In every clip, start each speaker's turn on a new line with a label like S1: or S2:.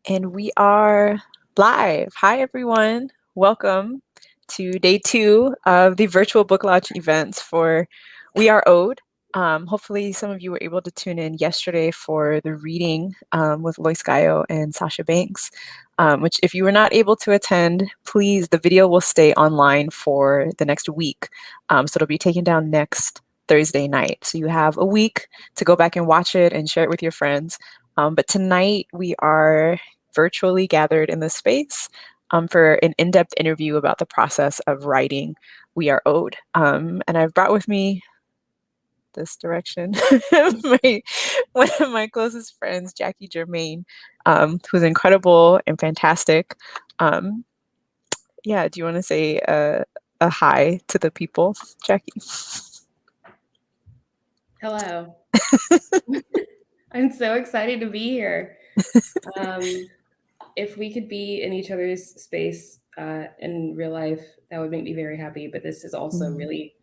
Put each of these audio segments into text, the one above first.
S1: And we are live. Hi, everyone. Welcome to day 2 of the virtual book launch events for We Are OWED. Hopefully, some of you were able to tune in yesterday for the reading with Lois Gayo and Sasha Banks, which if you were not able to attend, please, the video will stay online for the next week. So it'll be taken down next Thursday night. So you have a week to go back and watch it and share it with your friends. But tonight we are virtually gathered in this space for an in-depth interview about the process of writing We Are OWED. And I've brought with me this direction one of my closest friends, Jacqui Germain, who's incredible and fantastic. Yeah, do you want to say a hi to the people, Jacqui?
S2: Hello. I'm so excited to be here. If we could be in each other's space in real life, that would make me very happy. But this is also really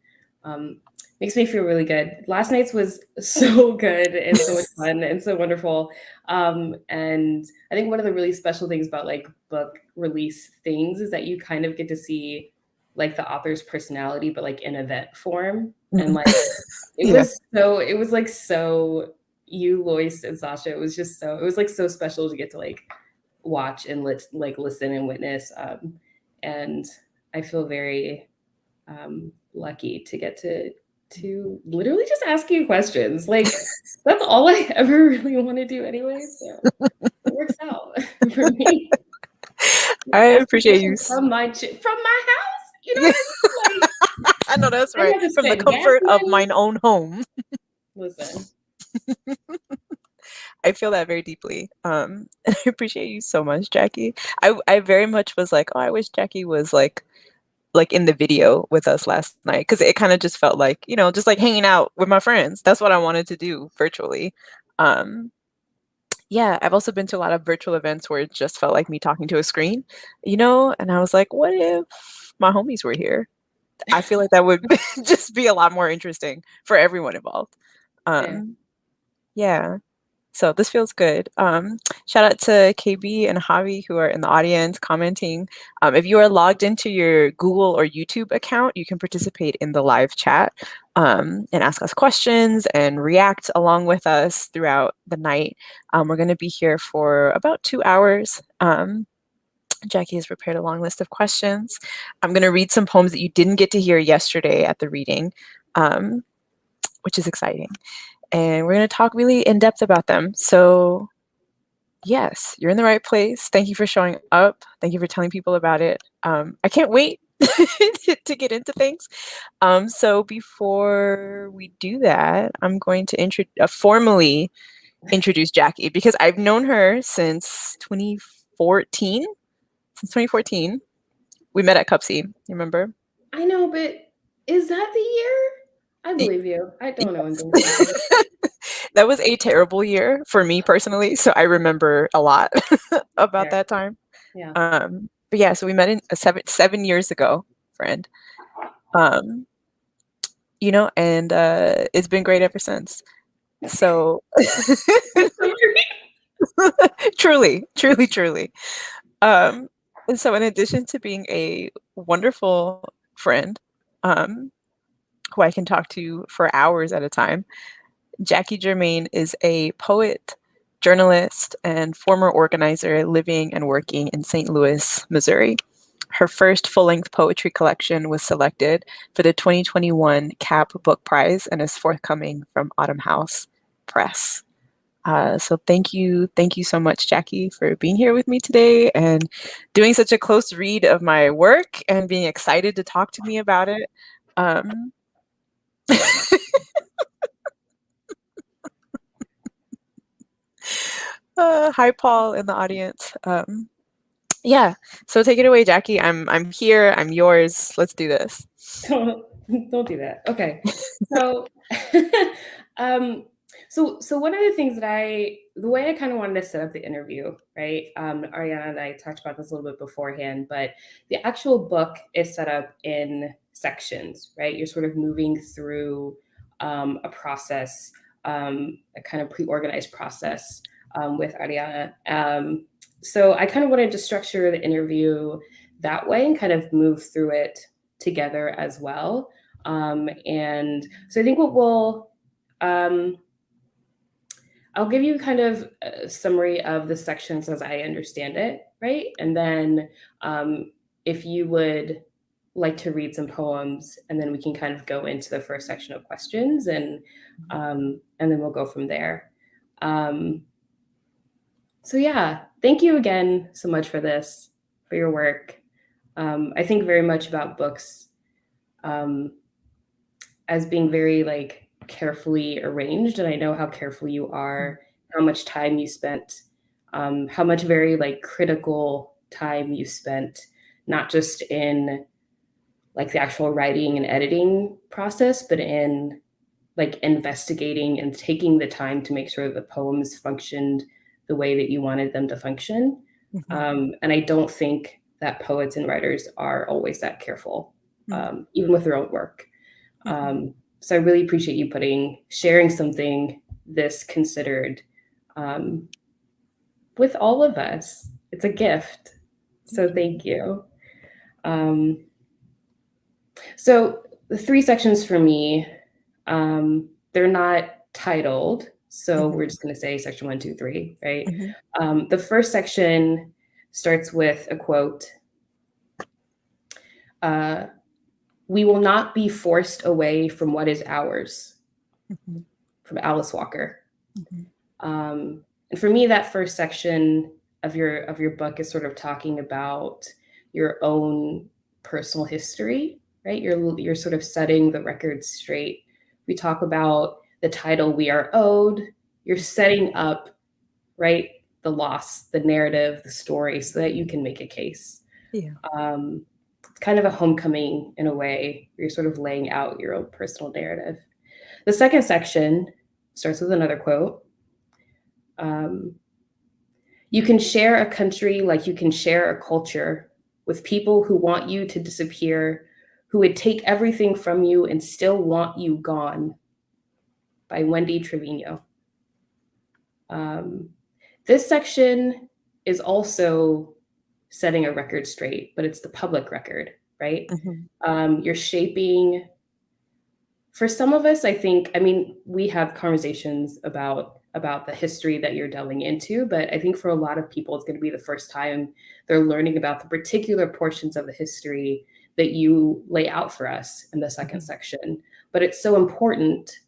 S2: makes me feel really good. Last night's was so good and so much fun and so wonderful. And I think one of the really special things about like book release things is that you kind of get to see like the author's personality, but like in event form. And like it was like so you, Lois, and Sasha. It was just so it was like so special to get to like watch and listen and witness. And I feel very lucky to get to literally just ask you questions. Like that's all I ever really want to do anyway. So it works out for me.
S1: I appreciate you
S2: from my house. You know what I mean? Like,
S1: I know that's
S2: I
S1: right.
S2: have to
S1: From the
S2: spend gas
S1: comfort of
S2: money.
S1: mine own home.
S2: Listen.
S1: I feel that very deeply. I appreciate you so much, Jacqui. I very much was like, oh, I wish Jacqui was like in the video with us last night, because it kind of just felt like, you know, just like hanging out with my friends. That's what I wanted to do virtually. Yeah, I've also been to a lot of virtual events where it just felt like me talking to a screen, you know, and I was like, what if my homies were here? I feel like that would just be a lot more interesting for everyone involved. Yeah. So this feels good. Shout out to KB and Javi who are in the audience commenting. If you are logged into your Google or YouTube account, you can participate in the live chat and ask us questions and react along with us throughout the night. We're going to be here for about 2 hours. Jacqui has prepared a long list of questions. I'm going to read some poems that you didn't get to hear yesterday at the reading, which is exciting. And we're going to talk really in depth about them. So yes, you're in the right place. Thank you for showing up. Thank you for telling people about it. I can't wait to get into things. So before we do that, I'm going to formally introduce Jacqui, because I've known her since 2014. Since 2014. We met at Cupsy, you remember?
S2: I know, but is that the year? I believe you. I don't know anything.
S1: That was a terrible year for me personally, so I remember a lot about that time.
S2: Yeah.
S1: But yeah, so we met in 7 years ago, friend. You know, and it's been great ever since. So truly. And so in addition to being a wonderful friend, who I can talk to for hours at a time, Jacqui Germain is a poet, journalist, and former organizer living and working in St. Louis, Missouri. Her first full-length poetry collection was selected for the 2021 CAP Book Prize and is forthcoming from Autumn House Press. So thank you so much, Jacqui, for being here with me today and doing such a close read of my work and being excited to talk to me about it. Hi, Paul, in the audience. Yeah, so take it away, Jacqui. I'm here. I'm yours. Let's do this.
S2: Don't do that. Okay. So, so one of the things that the way I kind of wanted to set up the interview, right? Ariana and I talked about this a little bit beforehand, but the actual book is set up in sections, right? You're sort of moving through a process, a kind of pre-organized process with Ariana. So I kind of wanted to structure the interview that way and kind of move through it together as well. And so I think what um, I'll give you kind of a summary of the sections as I understand it, right? And then if you would like to read some poems, and then we can kind of go into the first section of questions, and then we'll go from there. So yeah, thank you again so much for this, for your work. I think very much about books as being very like carefully arranged, and I know how careful you are, how much time you spent, how much very like critical time you spent, not just in like the actual writing and editing process, but in like investigating and taking the time to make sure that the poems functioned the way that you wanted them to function. And I don't think that poets and writers are always that careful, even with their own work. So I really appreciate you sharing something this considered with all of us. It's a gift. So thank you. So the three sections for me, they're not titled. So we're just going to say section 1, 2, 3, right? The first section starts with a quote. We will not be forced away from what is ours, from Alice Walker. And for me, that first section of your book is sort of talking about your own personal history, right? You're sort of setting the record straight. We talk about the title "We Are Owed." You're setting up, right, the loss, the narrative, the story, so that you can make a case.
S1: Yeah.
S2: Kind of a homecoming in a way. You're sort of laying out your own personal narrative. The second section starts with another quote. You can share a country like you can share a culture with people who want you to disappear, who would take everything from you and still want you gone, by Wendy Trevino. This section is also setting a record straight, but it's the public record, right? You're shaping, for some of us, I mean, we have conversations about the history that you're delving into, but I think for a lot of people, it's going to be the first time they're learning about the particular portions of the history that you lay out for us in the second section. But it's so important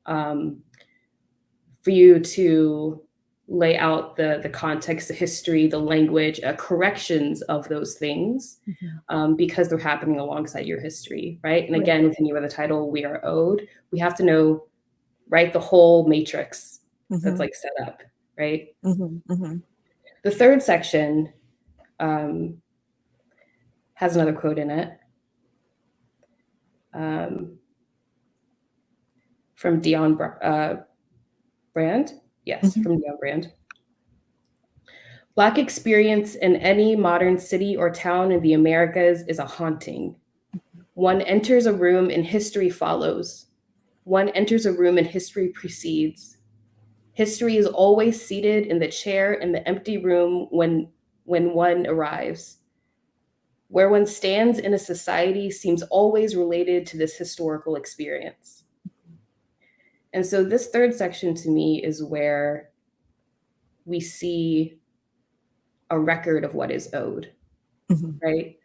S2: for you to lay out the context, the history, the language, corrections of those things, because they're happening alongside your history, right? And again, with the title, We Are Owed, we have to know, right, the whole matrix that's like set up, right? The third section has another quote in it from Dion Brand. Yes, from Dion Brand. Black experience in any modern city or town in the Americas is a haunting. One enters a room and history follows. One enters a room and history precedes. History is always seated in the chair in the empty room when one arrives. Where one stands in a society seems always related to this historical experience. And so this third section to me is where we see a record of what is owed, right?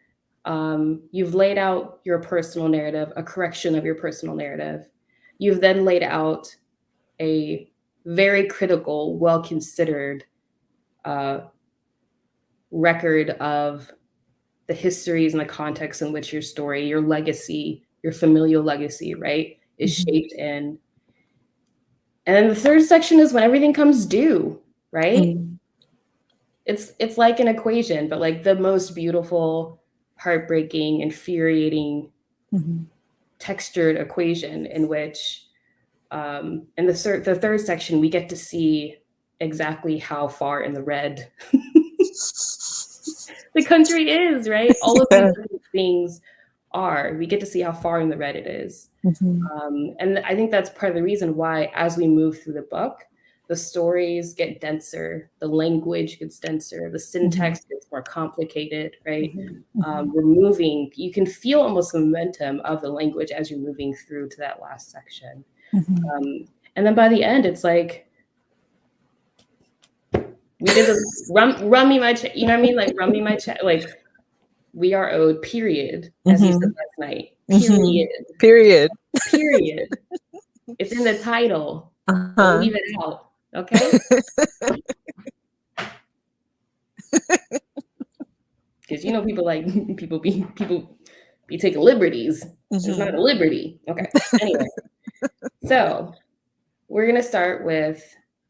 S2: You've laid out your personal narrative, a correction of your personal narrative. You've then laid out a very critical, well-considered record of the histories and the context in which your story, your legacy, your familial legacy, right, is shaped in. And then the third section is when everything comes due, right? It's like an equation, but like the most beautiful, heartbreaking, infuriating, textured equation in which, in the third section, we get to see exactly how far in the red the country is, right? All of these things are. We get to see how far in the red it is. And I think that's part of the reason why, as we move through the book, the stories get denser, the language gets denser, the syntax gets more complicated, right? You can feel almost the momentum of the language as you're moving through to that last section. And then by the end, it's like, we did the run me my check, you know what I mean? Like, run me my check. Like, we are owed, period, as you said last night. Period. Period. It's in the title. Don't leave it out, okay? Because you know people be taking liberties. It's not a liberty. Okay. Anyway, so we're gonna start with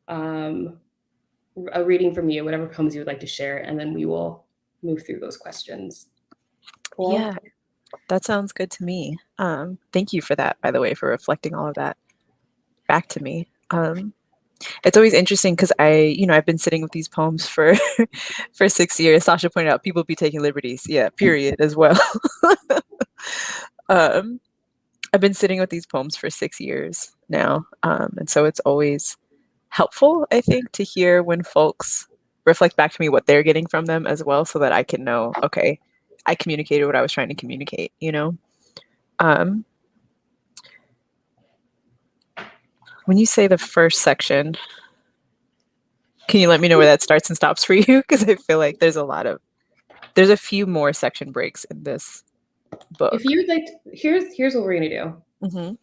S2: a reading from you, whatever poems you would like to share, and then we will move through those questions. Cool?
S1: Yeah, that sounds good to me. Thank you for that, by the way, for reflecting all of that back to me. It's always interesting because I've been sitting with these poems for 6 years. Sasha pointed out people be taking liberties. Yeah, period as well. I've been sitting with these poems for 6 years now. And so it's always helpful, I think, to hear when folks reflect back to me what they're getting from them as well, so that I can know, okay, I communicated what I was trying to communicate, When you say the first section, can you let me know where that starts and stops for you? Because I feel like there's a few more section breaks in this book.
S2: If you would like, here's what we're gonna do.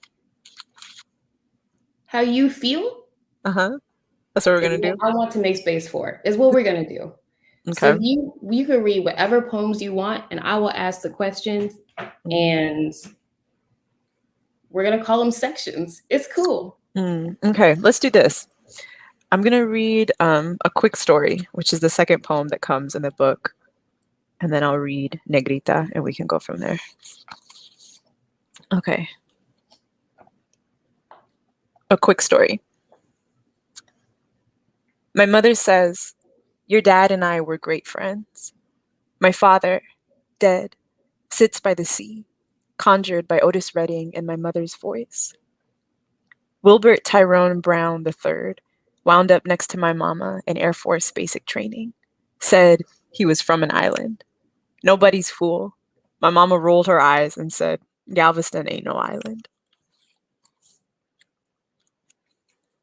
S2: How you feel?
S1: That's what we're gonna do.
S2: I want to make space for is what we're gonna do.
S1: Okay.
S2: So you can read whatever poems you want, and I will ask the questions, and we're gonna call them sections. It's cool.
S1: Okay, let's do this. I'm gonna read a quick story, which is the second poem that comes in the book, and then I'll read Negrita, and we can go from there. Okay. A quick story. My mother says, your dad and I were great friends. My father, dead, sits by the sea, conjured by Otis Redding and my mother's voice. Wilbert Tyrone Brown III wound up next to my mama in Air Force basic training. Said he was from an island. Nobody's fool. My mama rolled her eyes and said, Galveston ain't no island.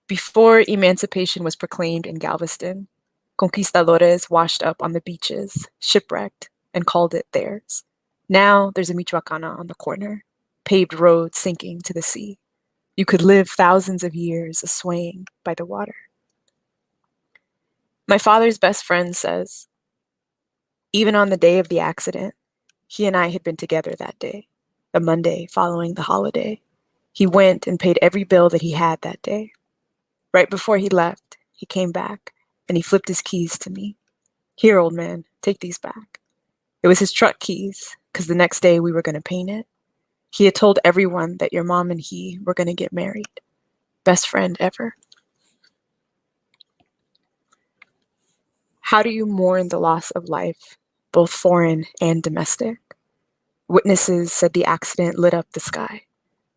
S1: Before emancipation was proclaimed in Galveston, conquistadores washed up on the beaches, shipwrecked, and called it theirs. Now there's a Michoacana on the corner, paved roads sinking to the sea. You could live thousands of years swaying by the water. My father's best friend says, even on the day of the accident, he and I had been together that day, the Monday following the holiday. He went and paid every bill that he had that day. Right before he left, he came back and he flipped his keys to me. Here, old man, take these back. It was his truck keys, because the next day we were going to paint it. He had told everyone that your mom and he were going to get married. Best friend ever. How do you mourn the loss of life, both foreign and domestic? Witnesses said the accident lit up the sky.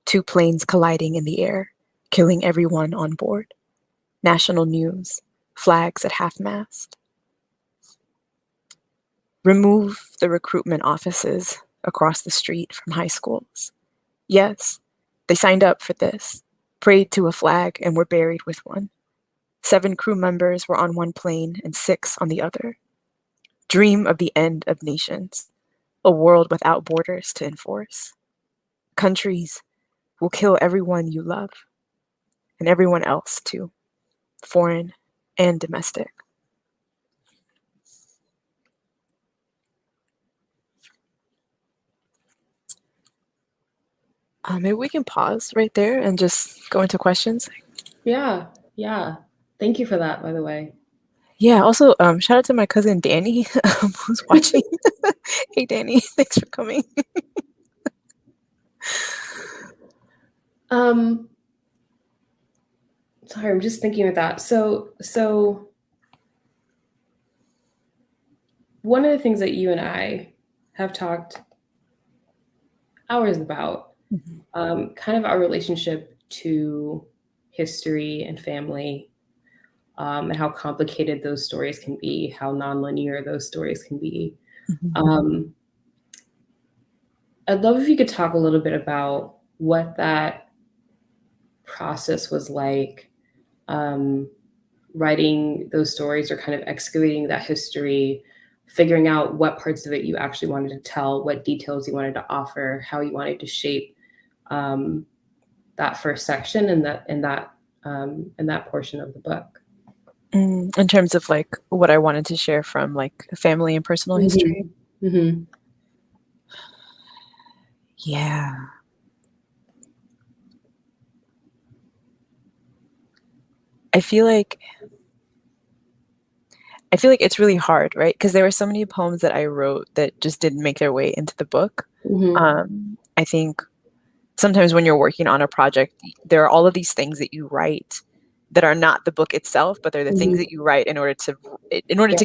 S1: 2 planes colliding in the air, killing everyone on board. National news, flags at half-mast. Remove the recruitment offices across the street from high schools. Yes, they signed up for this, prayed to a flag, and were buried with one. 7 crew members were on one plane and 6 on the other. Dream of the end of nations, a world without borders to enforce. Countries will kill everyone you love, and everyone else too, foreign and domestic. Maybe we can pause right there and just go into questions.
S2: Yeah. Thank you for that, by the way.
S1: Yeah, also, shout out to my cousin Danny, who's watching. Hey, Danny, thanks for coming.
S2: Sorry, I'm just thinking of that. So one of the things that you and I have talked hours about, kind of our relationship to history and family, and how complicated those stories can be, how nonlinear those stories can be. I'd love if you could talk a little bit about what that process was like, writing those stories or kind of excavating that history, figuring out what parts of it you actually wanted to tell, what details you wanted to offer, how you wanted to shape that first section and that portion of the book.
S1: In terms of like what I wanted to share from like family and personal history. Yeah. I feel like it's really hard, right? Because there were so many poems that I wrote that just didn't make their way into the book. I think sometimes when you're working on a project, there are all of these things that you write that are not the book itself, but they're the things that you write in order to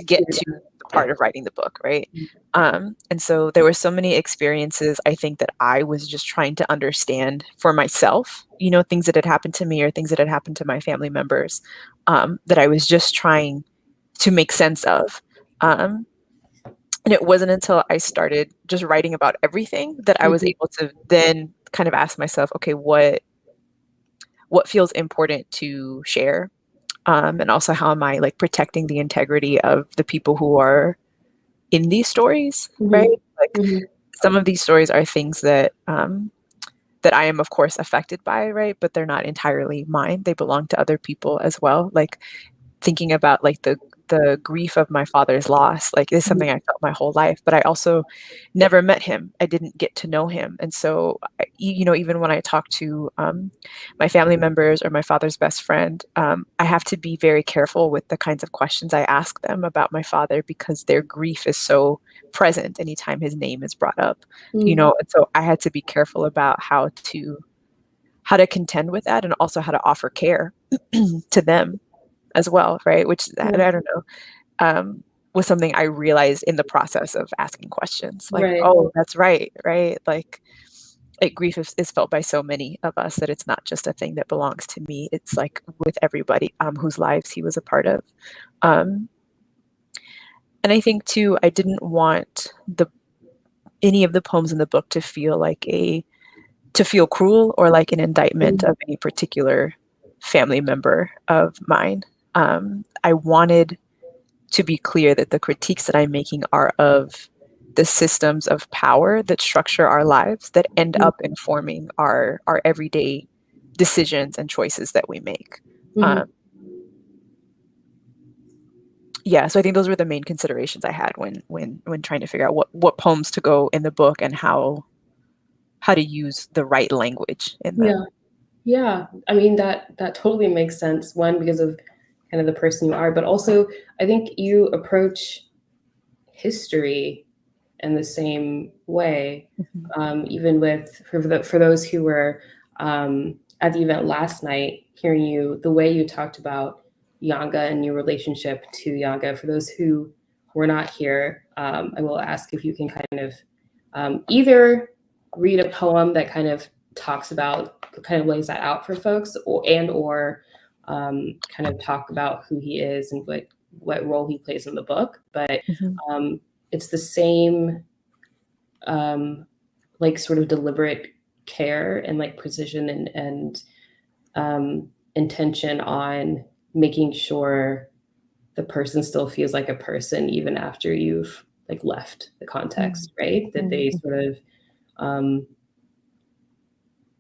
S1: get to the part of writing the book, right? And so there were so many experiences, I think, that I was just trying to understand for myself, you know, things that had happened to me or things that had happened to my family members, that I was just trying to make sense of. And it wasn't until I started just writing about everything that I was able to then kind of ask myself, okay, what feels important to share? And also how am I like protecting the integrity of the people who are in these stories, right? Like some of these stories are things that that I am of course affected by, right? But they're not entirely mine. They belong to other people as well. Like thinking about like the grief of my father's loss, like is something I felt my whole life, but I also never met him. I didn't get to know him. And so, you know, even when I talk to my family members or my father's best friend, I have to be very careful with the kinds of questions I ask them about my father because their grief is so present anytime his name is brought up, you know, and so I had to be careful about how to contend with that and also how to offer care to them as well, right? Which I don't know, was something I realized in the process of asking questions. Like, oh, that's right, right? Like, grief is felt by so many of us that it's not just a thing that belongs to me. It's like with everybody whose lives he was a part of. And I think too, I didn't want any of the poems in the book to feel like to feel cruel or like an indictment of any particular family member of mine. I wanted to be clear that the critiques that I'm making are of the systems of power that structure our lives that end up informing our everyday decisions and choices that we make. Yeah, so I think those were the main considerations I had when trying to figure out what poems to go in the book and how to use the right language in them.
S2: Yeah. I mean, that totally makes sense. One, because of kind of the person you are, but also I think you approach history in the same way. Even with for those who were at the event last night, hearing the way you talked about Yanga and your relationship to Yanga. For those who were not here, I will ask if you can kind of either read a poem that kind of talks about, kind of lays that out for folks, or kind of talk about who he is and what role he plays in the book. But it's the same like sort of deliberate care and like precision and intention on making sure the person still feels like a person even after you've like left the context, right? That they sort of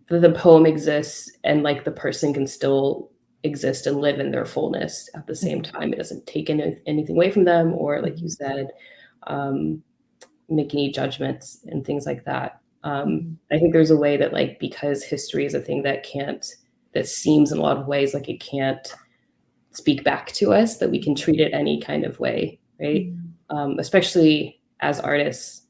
S2: the poem exists and like the person can still exist and live in their fullness at the same time. It doesn't take anything away from them, or like you said, make any judgments and things like that. I think there's a way that like, because history is a thing that seems in a lot of ways like it can't speak back to us, that we can treat it any kind of way, right? Especially as artists,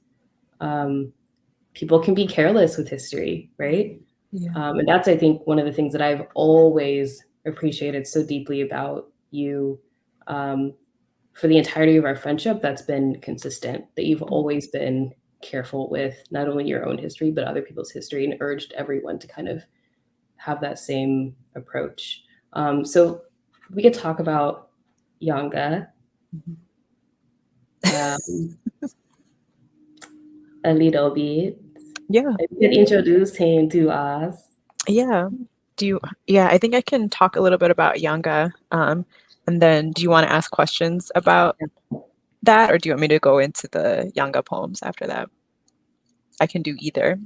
S2: people can be careless with history, right? And that's, I think, one of the things that I've always appreciated so deeply about you. For the entirety of our friendship, that's been consistent, that you've always been careful with not only your own history, but other people's history, and urged everyone to kind of have that same approach. So we could talk about Yunga,
S1: Mhm.
S2: um, a little bit.
S1: Yeah.
S2: If you could introduce him to us.
S1: Yeah. Yeah, I think I can talk a little bit about Yanga. And then do you want to ask questions about that, or do you want me to go into the Yanga poems after that? I can do either.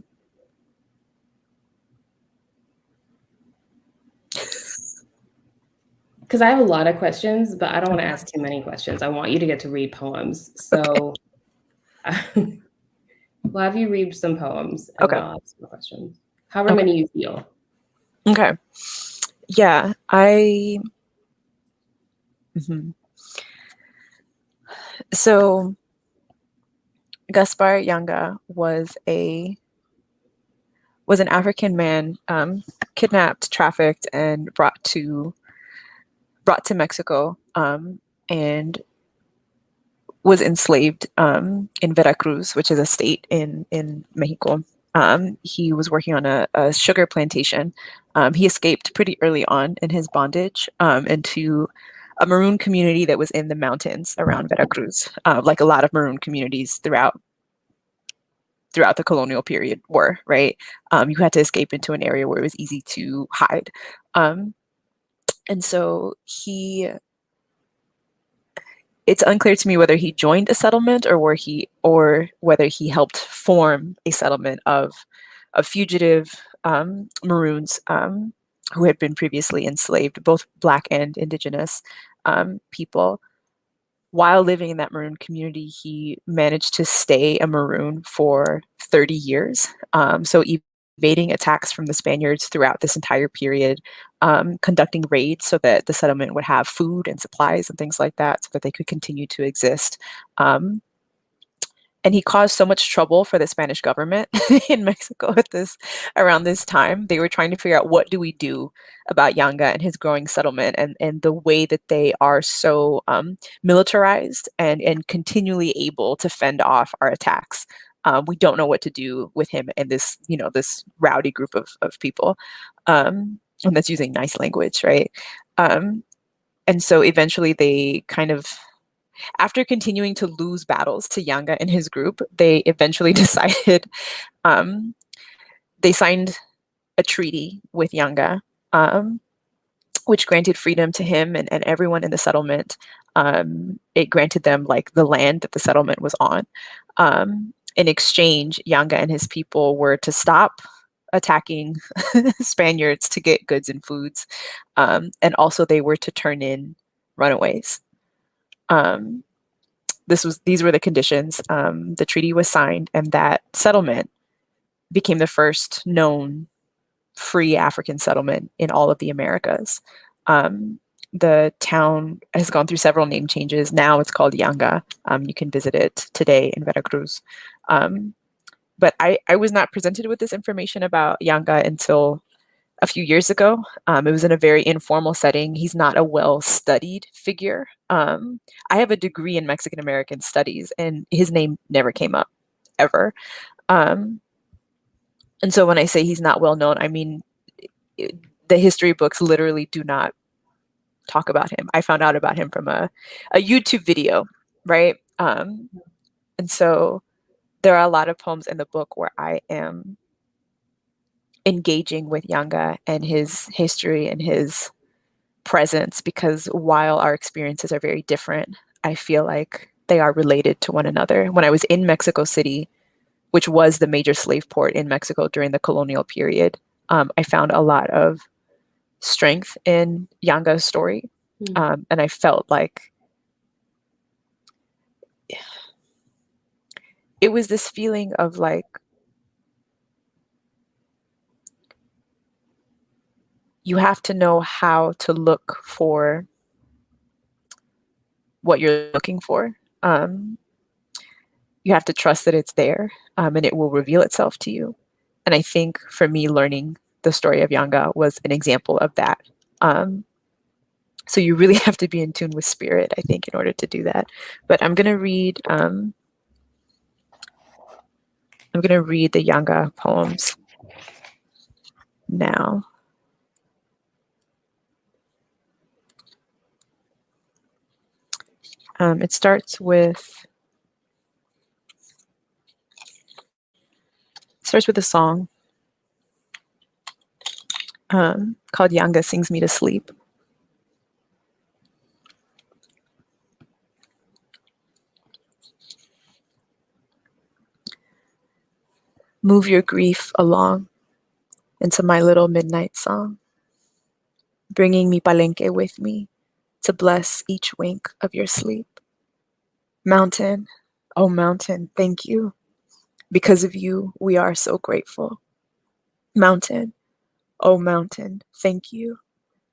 S2: Because I have a lot of questions, but I don't want to
S1: Okay.
S2: ask too many questions. I want you to get to read poems.
S1: Okay.
S2: So we'll have you read some poems and then
S1: Okay.
S2: I'll ask some questions. However
S1: Okay.
S2: many you feel.
S1: Okay. Yeah, I mhm. So Gaspar Yanga was an African man, kidnapped, trafficked, and brought to Mexico, and was enslaved, in Veracruz, which is a state in Mexico. He was working on a sugar plantation. He escaped pretty early on in his bondage, into a Maroon community that was in the mountains around Veracruz, like a lot of Maroon communities throughout the colonial period were, right? You had to escape into an area where it was easy to hide. Um, and so it's unclear to me whether he joined a settlement or whether he helped form a settlement of fugitive, Maroons, who had been previously enslaved, both Black and Indigenous, people. While living in that Maroon community, he managed to stay a Maroon for 30 years. So evading attacks from the Spaniards throughout this entire period, conducting raids so that the settlement would have food and supplies and things like that so that they could continue to exist. Um, and he caused so much trouble for the Spanish government in Mexico around this time. They were trying to figure out, what do we do about Yanga and his growing settlement, and the way that they are so, militarized and continually able to fend off our attacks. We don't know what to do with him and this rowdy group of people, and that's using nice language, right? Um, and so eventually they kind of, after continuing to lose battles to Yanga and his group, they eventually decided, um, they signed a treaty with Yanga, um, which granted freedom to him and everyone in the settlement. It granted them like the land that the settlement was on. In exchange, Yanga and his people were to stop attacking Spaniards to get goods and foods, and also they were to turn in runaways. Um, these were the conditions. The treaty was signed, and that settlement became the first known free African settlement in all of the Americas. Um, the town has gone through several name changes. Now it's called Yanga. You can visit it today in Veracruz. But I was not presented with this information about Yanga until a few years ago. It was in a very informal setting. He's not a well-studied figure. I have a degree in Mexican American studies, and his name never came up, ever. Um, and so when I say he's not well known, I mean, the history books literally do not talk about him. I found out about him from a YouTube video, right? And so there are a lot of poems in the book where I am engaging with Yanga and his history and his presence, because while our experiences are very different, I feel like they are related to one another. When I was in Mexico City, which was the major slave port in Mexico during the colonial period, I found a lot of strength in Yanga's story. And I felt like it was this feeling of like, you have to know how to look for what you're looking for. You have to trust that it's there, and it will reveal itself to you. And I think for me, learning the story of Yanga was an example of that. So you really have to be in tune with spirit, I think, in order to do that. But I'm gonna read the Yanga poems now. It starts with a song called Yanga Sings Me to Sleep. Move your grief along into my little midnight song, bringing mi palenque with me to bless each wink of your sleep. Mountain, oh mountain, thank you. Because of you, we are so grateful. Mountain, oh mountain, thank you.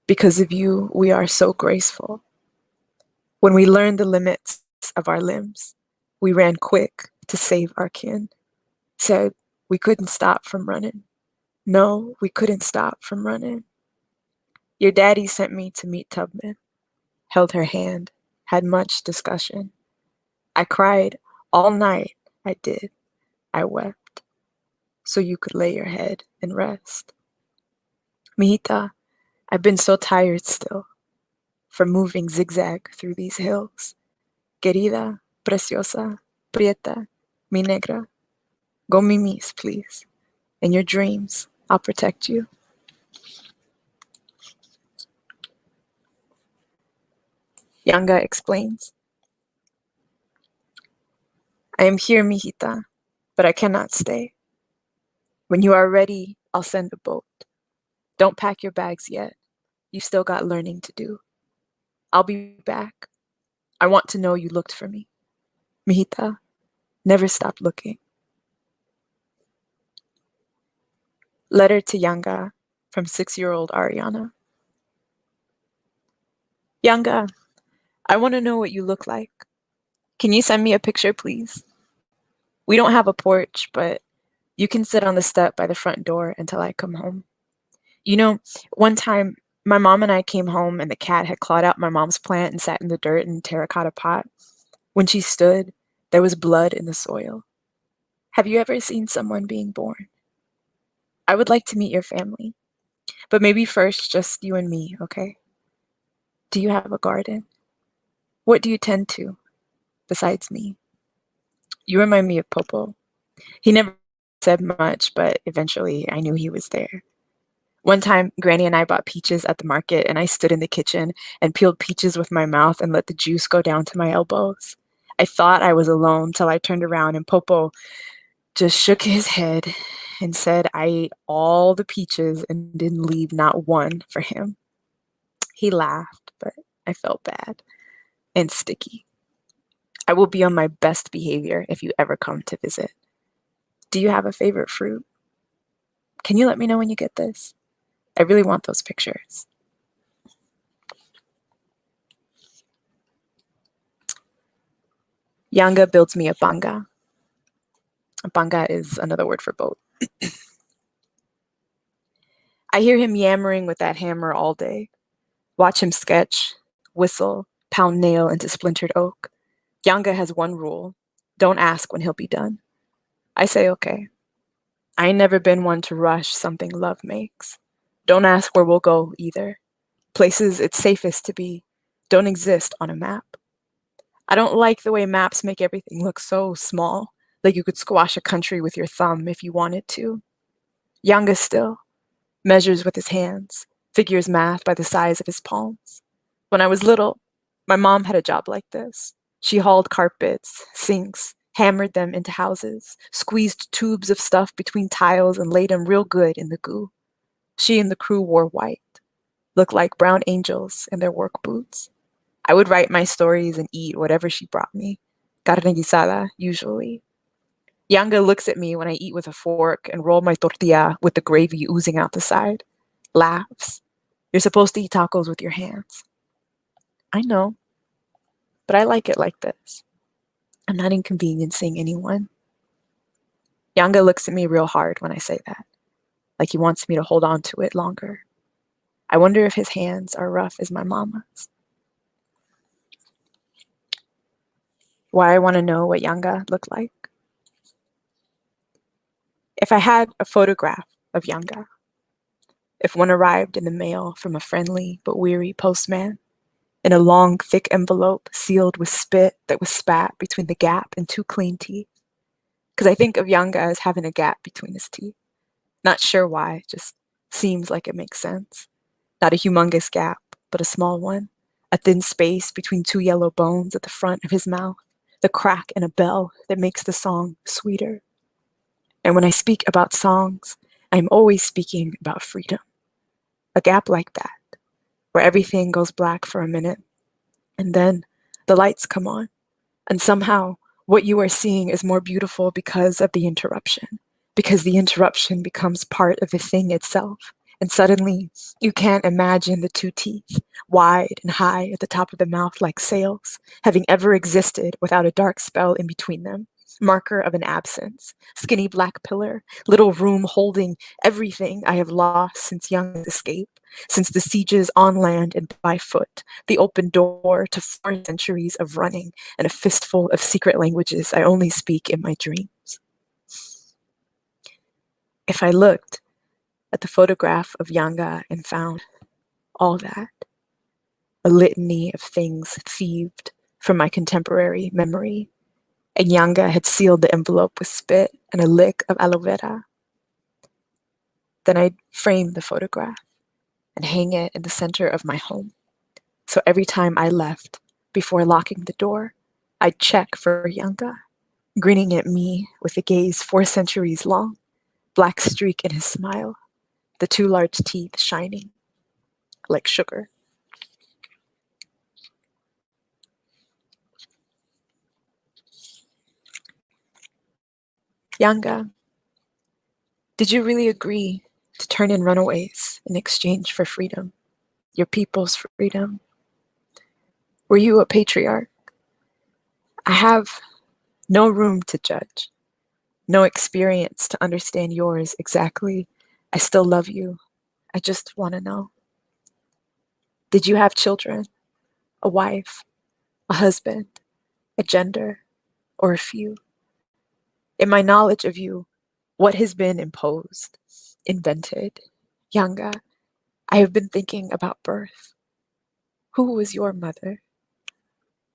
S1: Because of you, we are so graceful. When we learned the limits of our limbs, we ran quick to save our kin. Said we couldn't stop from running. No, we couldn't stop from running. Your daddy sent me to meet Tubman, held her hand, had much discussion. I cried all night, I did. I wept, so you could lay your head and rest. Mijita, I've been so tired still from moving zigzag through these hills. Querida, preciosa, prieta, mi negra, go mimis, please. In your dreams, I'll protect you. Yanga explains. I am here, mijita, but I cannot stay. When you are ready, I'll send a boat. Don't pack your bags yet. You've still got learning to do. I'll be back. I want to know you looked for me. Mijita, never stop looking. Letter to Yanga from 6-year-old Ariana. Yanga, I want to know what you look like. Can you send me a picture, please? We don't have a porch, but you can sit on the step by the front door until I come home. You know, one time my mom and I came home and the cat had clawed out my mom's plant and sat in the dirt in a terracotta pot. When she stood, there was blood in the soil. Have you ever seen someone being born? I would like to meet your family, but maybe first just you and me, okay? Do you have a garden? What do you tend to, besides me? You remind me of Popo. He never said much, but eventually I knew he was there. One time, Granny and I bought peaches at the market, and I stood in the kitchen and peeled peaches with my mouth and let the juice go down to my elbows. I thought I was alone till I turned around and Popo just shook his head and said I ate all the peaches and didn't leave not one for him. He laughed, but I felt bad and sticky. I will be on my best behavior if you ever come to visit. Do you have a favorite fruit? Can you let me know when you get this? I really want those pictures. Yanga builds me a banga. A banga is another word for boat. I hear him yammering with that hammer all day. Watch him sketch, whistle, pound nail into splintered oak. Yanga has one rule. Don't ask when he'll be done. I say okay. I ain't never been one to rush something love makes. Don't ask where we'll go either. Places it's safest to be don't exist on a map. I don't like the way maps make everything look so small, like you could squash a country with your thumb if you wanted to. Yanga still measures with his hands, figures math by the size of his palms. When I was little, my mom had a job like this. She hauled carpets, sinks, hammered them into houses, squeezed tubes of stuff between tiles and laid them real good in the goo. She and the crew wore white, looked like brown angels in their work boots. I would write my stories and eat whatever she brought me. Carne guisada, usually. Yanga looks at me when I eat with a fork and roll my tortilla with the gravy oozing out the side. Laughs. You're supposed to eat tacos with your hands. I know, but I like it like this. I'm not inconveniencing anyone. Yanga looks at me real hard when I say that, like he wants me to hold on to it longer. I wonder if his hands are rough as my mama's. Why I want to know what Yanga looked like? If I had a photograph of Yanga, if one arrived in the mail from a friendly but weary postman, in a long, thick envelope sealed with spit that was spat between the gap in two clean teeth. Because I think of Yunga as having a gap between his teeth. Not sure why, just seems like it makes sense. Not a humongous gap, but a small one. A thin space between two yellow bones at the front of his mouth. The crack in a bell that makes the song sweeter. And when I speak about songs, I'm always speaking about freedom. A gap like that, where everything goes black for a minute, and then the lights come on, and somehow what you are seeing is more beautiful because of the interruption, because the interruption becomes part of the thing itself. And suddenly, you can't imagine the two teeth, wide and high at the top of the mouth like sails, having ever existed without a dark spell in between them. Marker of an absence, skinny black pillar, little room holding everything I have lost since Young's escape, since the sieges on land and by foot, the open door to 4 centuries of running, and a fistful of secret languages I only speak in my dreams. If I looked at the photograph of Yanga and found all that, a litany of things thieved from my contemporary memory, and Yanga had sealed the envelope with spit and a lick of aloe vera, then I'd frame the photograph and hang it in the center of my home. So every time I left, before locking the door, I'd check for Yanga, grinning at me with a gaze 4 centuries long, black streak in his smile, the two large teeth shining like sugar. Yanga, did you really agree to turn in runaways in exchange for freedom, your people's freedom? Were you a patriarch? I have no room to judge, no experience to understand yours exactly. I still love you. I just want to know. Did you have children, a wife, a husband, a gender, or a few? In my knowledge of you, what has been imposed, invented? Yanga, I have been thinking about birth. Who was your mother?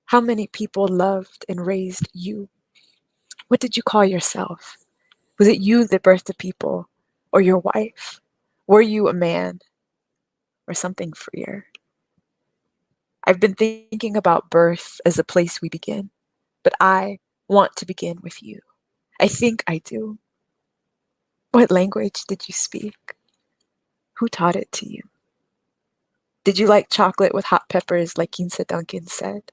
S1: How many people loved and raised you? What did you call yourself? Was it you that birthed the people, or your wife? Were you a man, or something freer? I've been thinking about birth as a place we begin, but I want to begin with you. I think I do. What language did you speak? Who taught it to you? Did you like chocolate with hot peppers like Kinsa Duncan said?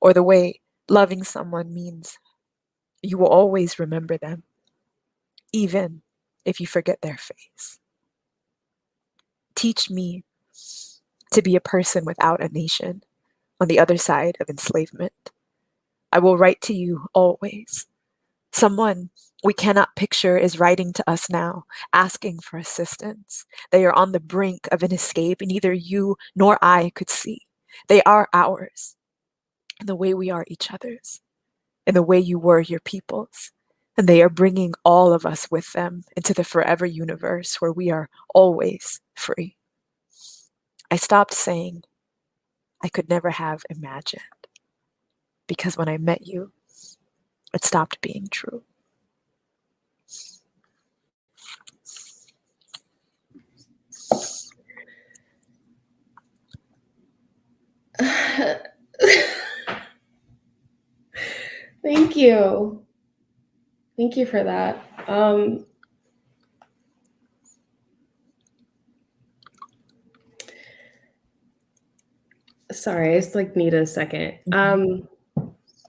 S1: Or the way loving someone means you will always remember them, even if you forget their face? Teach me to be a person without a nation on the other side of enslavement. I will write to you always. Someone we cannot picture is writing to us now, asking for assistance. They are on the brink of an escape, and neither you nor I could see. They are ours, in the way we are each other's, in the way you were your people's. And they are bringing all of us with them into the forever universe where we are always free. I stopped saying I could never have imagined, because when I met you, it stopped being true.
S2: Thank you. Thank you for that. Sorry, I just like need a second.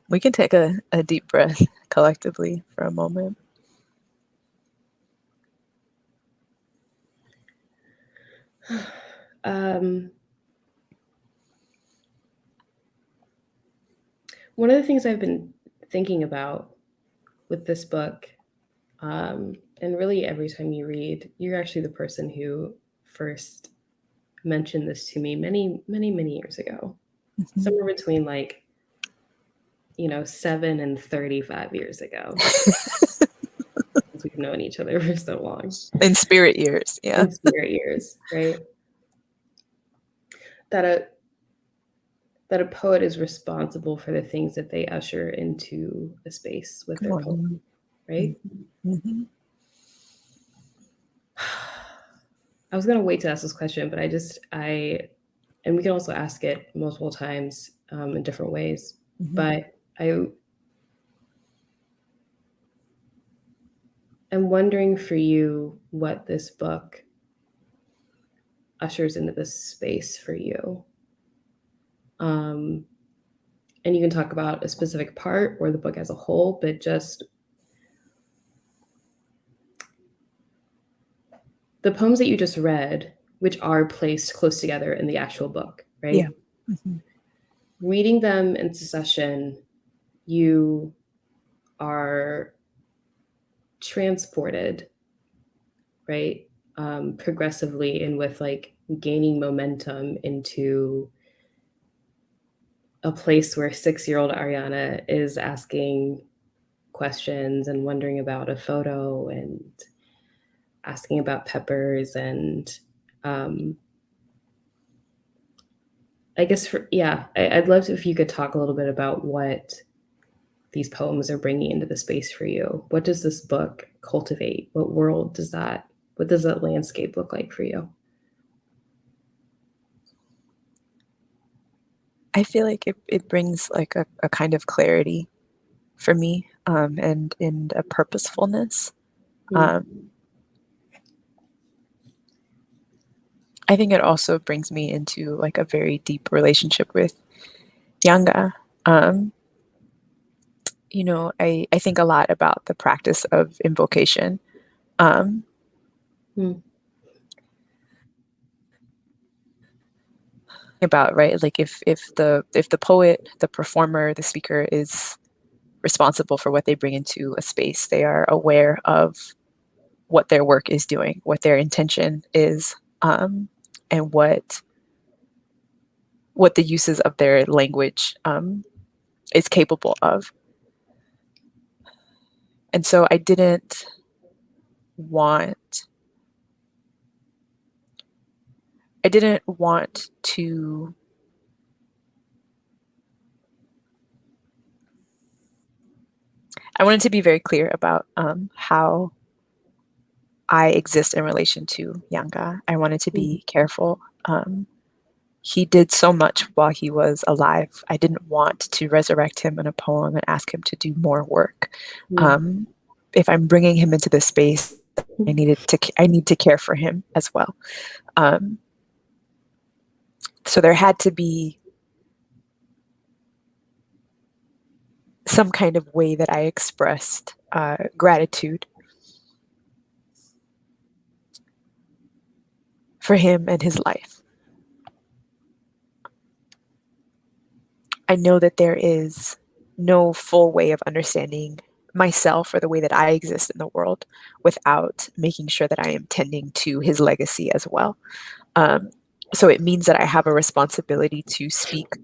S1: We can take a deep breath collectively for a moment.
S2: One of the things I've been thinking about with this book, and really every time you read, you're actually the person who first mentioned this to me many years ago.
S1: Mm-hmm.
S2: Somewhere between 7 and 35 years ago. Because we've known each other for so long.
S1: In spirit years, yeah.
S2: In spirit years, right? That that a poet is responsible for the things that they usher into a space with their poem, right?
S1: Mm-hmm.
S2: I was gonna wait to ask this question, but and we can also ask it multiple times in different ways.
S1: Mm-hmm.
S2: But I'm wondering for you what this book ushers into this space for you. And you can talk about a specific part or the book as a whole, but just the poems that you just read, which are placed close together in the actual book, right?
S1: Yeah. Mm-hmm.
S2: Reading them in succession, you are transported, right? Progressively and with like gaining momentum into a place where 6-year-old Ariana is asking questions and wondering about a photo and asking about peppers and I guess I'd love to, if you could talk a little bit about what these poems are bringing into the space for you. What does this book cultivate? What does that landscape look like for you?
S1: I feel like it brings like a kind of clarity for me, and a purposefulness. I think it also brings me into like a very deep relationship with Yanga. I think a lot about the practice of invocation. About, right, like if the poet, the performer, the speaker is responsible for what they bring into a space, they are aware of what their work is doing, what their intention is, and what the uses of their language is capable of. And so I didn't want to I wanted to be very clear about how I exist in relation to Yanga. I wanted to be careful. He did so much while he was alive. I didn't want to resurrect him in a poem and ask him to do more work. If I'm bringing him into this space, I need to care for him as well. So there had to be some kind of way that I expressed gratitude for him and his life. I know that there is no full way of understanding myself or the way that I exist in the world without making sure that I am tending to his legacy as well. So it means that I have a responsibility to speak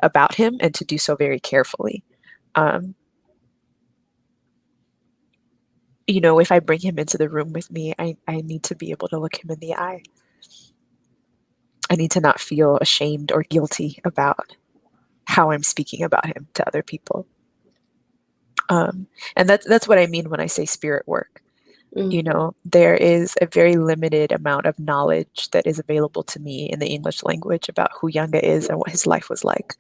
S1: about him and to do so very carefully. If I bring him into the room with me, I need to be able to look him in the eye. I need to not feel ashamed or guilty about how I'm speaking about him to other people. And that's what I mean when I say spirit work. There is a very limited amount of knowledge that is available to me in the English language about who Yunga is and what his life was like.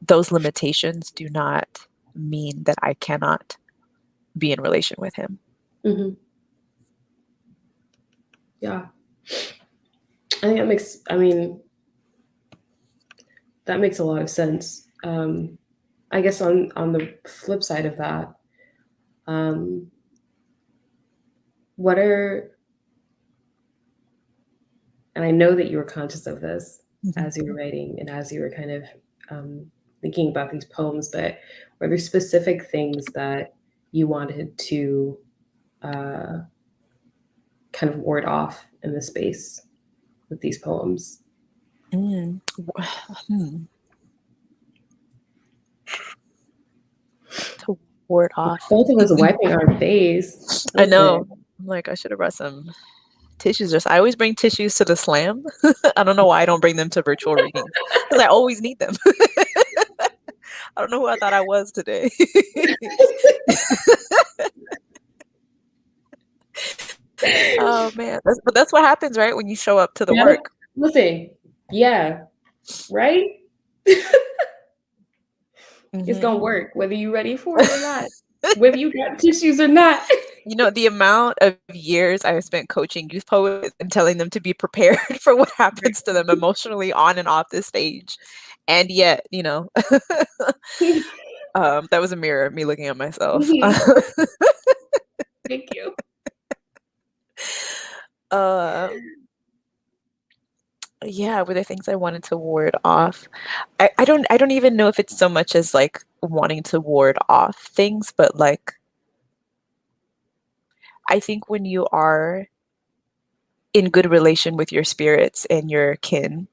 S1: Those limitations do not mean that I cannot be in relation with him.
S2: Yeah. I think that makes a lot of sense. I guess on the flip side of that, and I know that you were conscious of this as you were writing and as you were kind of thinking about these poems, but were there specific things that you wanted to kind of ward off in the space with these poems?
S1: To ward off.
S2: Both of us wiping our face.
S1: I know. I'm like, I should have brought some Tissues. I always bring tissues to the slam. I don't know why I don't bring them to virtual readings because I always need them. I don't know who I thought I was today. Oh man, but that's what happens, right? When you show up to the
S2: Yeah.
S1: work.
S2: Listen, yeah, right? It's gonna
S1: Hmm.
S2: work whether you're ready for it or not, whether you got tissues or not.
S1: You know, the amount of years I've spent coaching youth poets and telling them to be prepared for what happens to them emotionally on and off the stage. And yet, that was a mirror, me looking at myself.
S2: Mhm. Thank you.
S1: Um, yeah, were there things I wanted to ward off? I don't even know if it's so much as like wanting to ward off things, but like I think when you are in good relation with your spirits and your kin,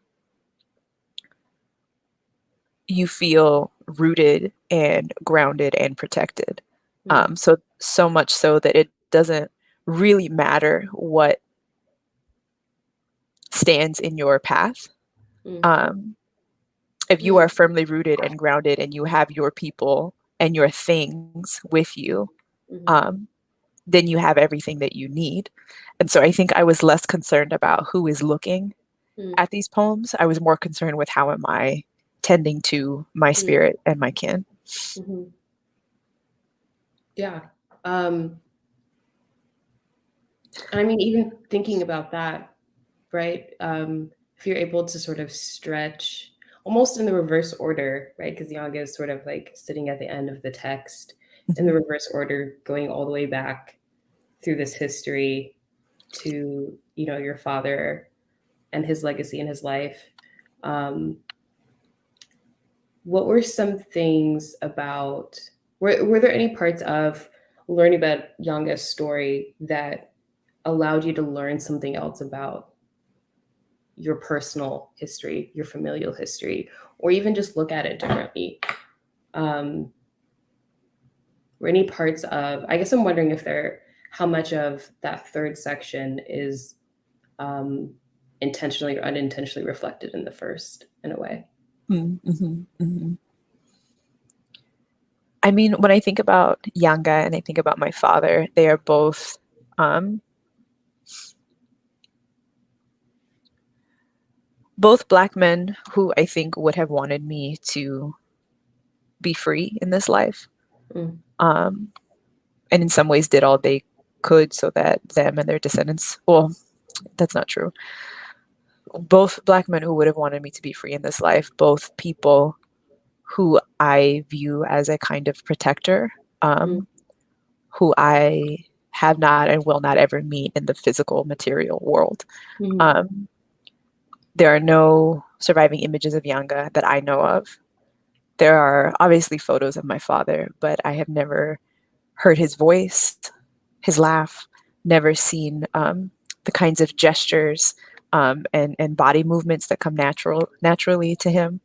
S1: you feel rooted and grounded and protected.
S2: Mm,
S1: So much so that it doesn't really matter what stands in your path.
S2: mm,
S1: Um, if you
S2: mm,
S1: are firmly rooted and grounded and you have your people and your things with you,
S2: mhm,
S1: um, then you have everything that you need. And so I think I was less concerned about who is looking
S2: mm,
S1: at these poems. I was more concerned with how am I tending to my
S2: mm,
S1: spirit and my kin.
S2: mhm. Yeah. Um, I mean, even thinking about that, right? If you're able to sort of stretch almost in the reverse order, right? Because Yanga is sort of like sitting at the end of the text in the
S1: Mhm.
S2: reverse order, going all the way back through this history to, your father and his legacy and his life. Um, what were some things about, were there any parts of learning about Yanga's story that allowed you to learn something else about your personal history, your familial history, or even just look at it differently? Um, were any parts of, I guess I'm wondering if how much of that third section is um, intentionally or unintentionally reflected in the first, in a way.
S1: Mm-hmm, hmm. I mean, when I think about Yanga and I think about my father, they are um, both Black men who I think would have wanted me to be free in this life,
S2: Mm,
S1: um, and in some ways did all they could so that them and their descendants, well, that's not true. Both Black men who would have wanted me to be free in this life, both people who I view as a kind of protector,
S2: mm,
S1: who I have not and will not ever meet in the physical material world.
S2: mm,
S1: Um, there are no surviving images of Yanga that I know of. There are obviously photos of my father, but I have never heard his voice, his laugh, never seen the kinds of gestures and body movements that come naturally to him.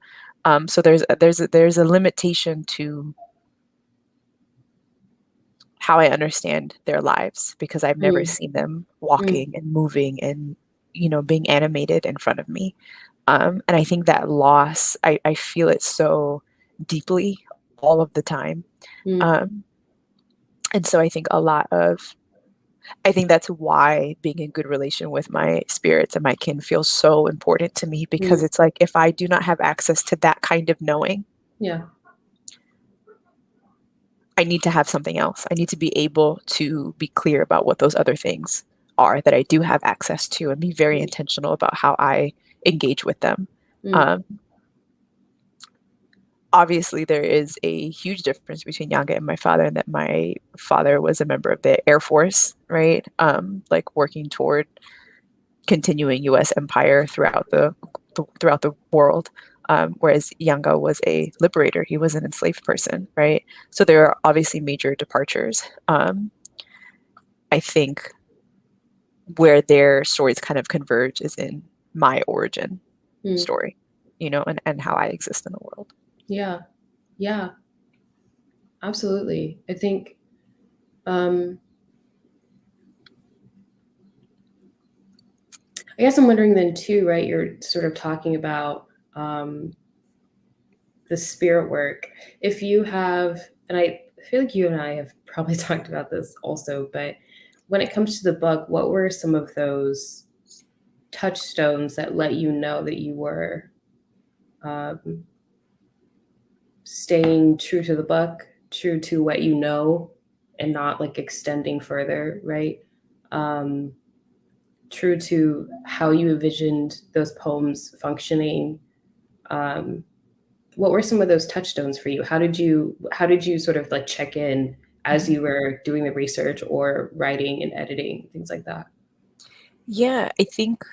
S1: So there's a limitation to how I understand their lives because I've never
S2: mm,
S1: seen them
S2: mm,
S1: walking and moving and being animated in front of me. And I think that loss, I feel it so deeply all of the time.
S2: mm,
S1: Um, and so I think that's why being in good relation with my spirits and my kin feels so important to me because
S2: mm.
S1: it's like if I do not have access to that kind of knowing,
S2: Yeah.
S1: I need to have something else. I need to be able to be clear about what those other things are that I do have access to and be very
S2: Mm,
S1: intentional about how I engage with them.
S2: mm,
S1: Um, Obviously, there is a huge difference between Yanga and my father, and that my father was a member of the Air Force, right? Like working toward continuing U.S. empire throughout the world. Whereas Yanga was a liberator; he was an enslaved person, right? So there are obviously major departures. I think where their stories kind of converge is in my origin
S2: mm.
S1: story, and how I exist in the world.
S2: Yeah. Yeah. Absolutely. I think um, I guess I'm wondering then too, right? You're sort of talking about the spirit work. If you have, and I feel like you and I have probably talked about this also, but when it comes to the book, what were some of those touchstones that let you know that you were um, staying true to the book, true to what you know, and not like extending further, right? Um, True to how you envisioned those poems functioning. Um, what were some of those touchstones for you? How did you sort of like check in as
S1: Mhm.
S2: you were doing the research or writing and editing, things like that?
S1: Yeah, I think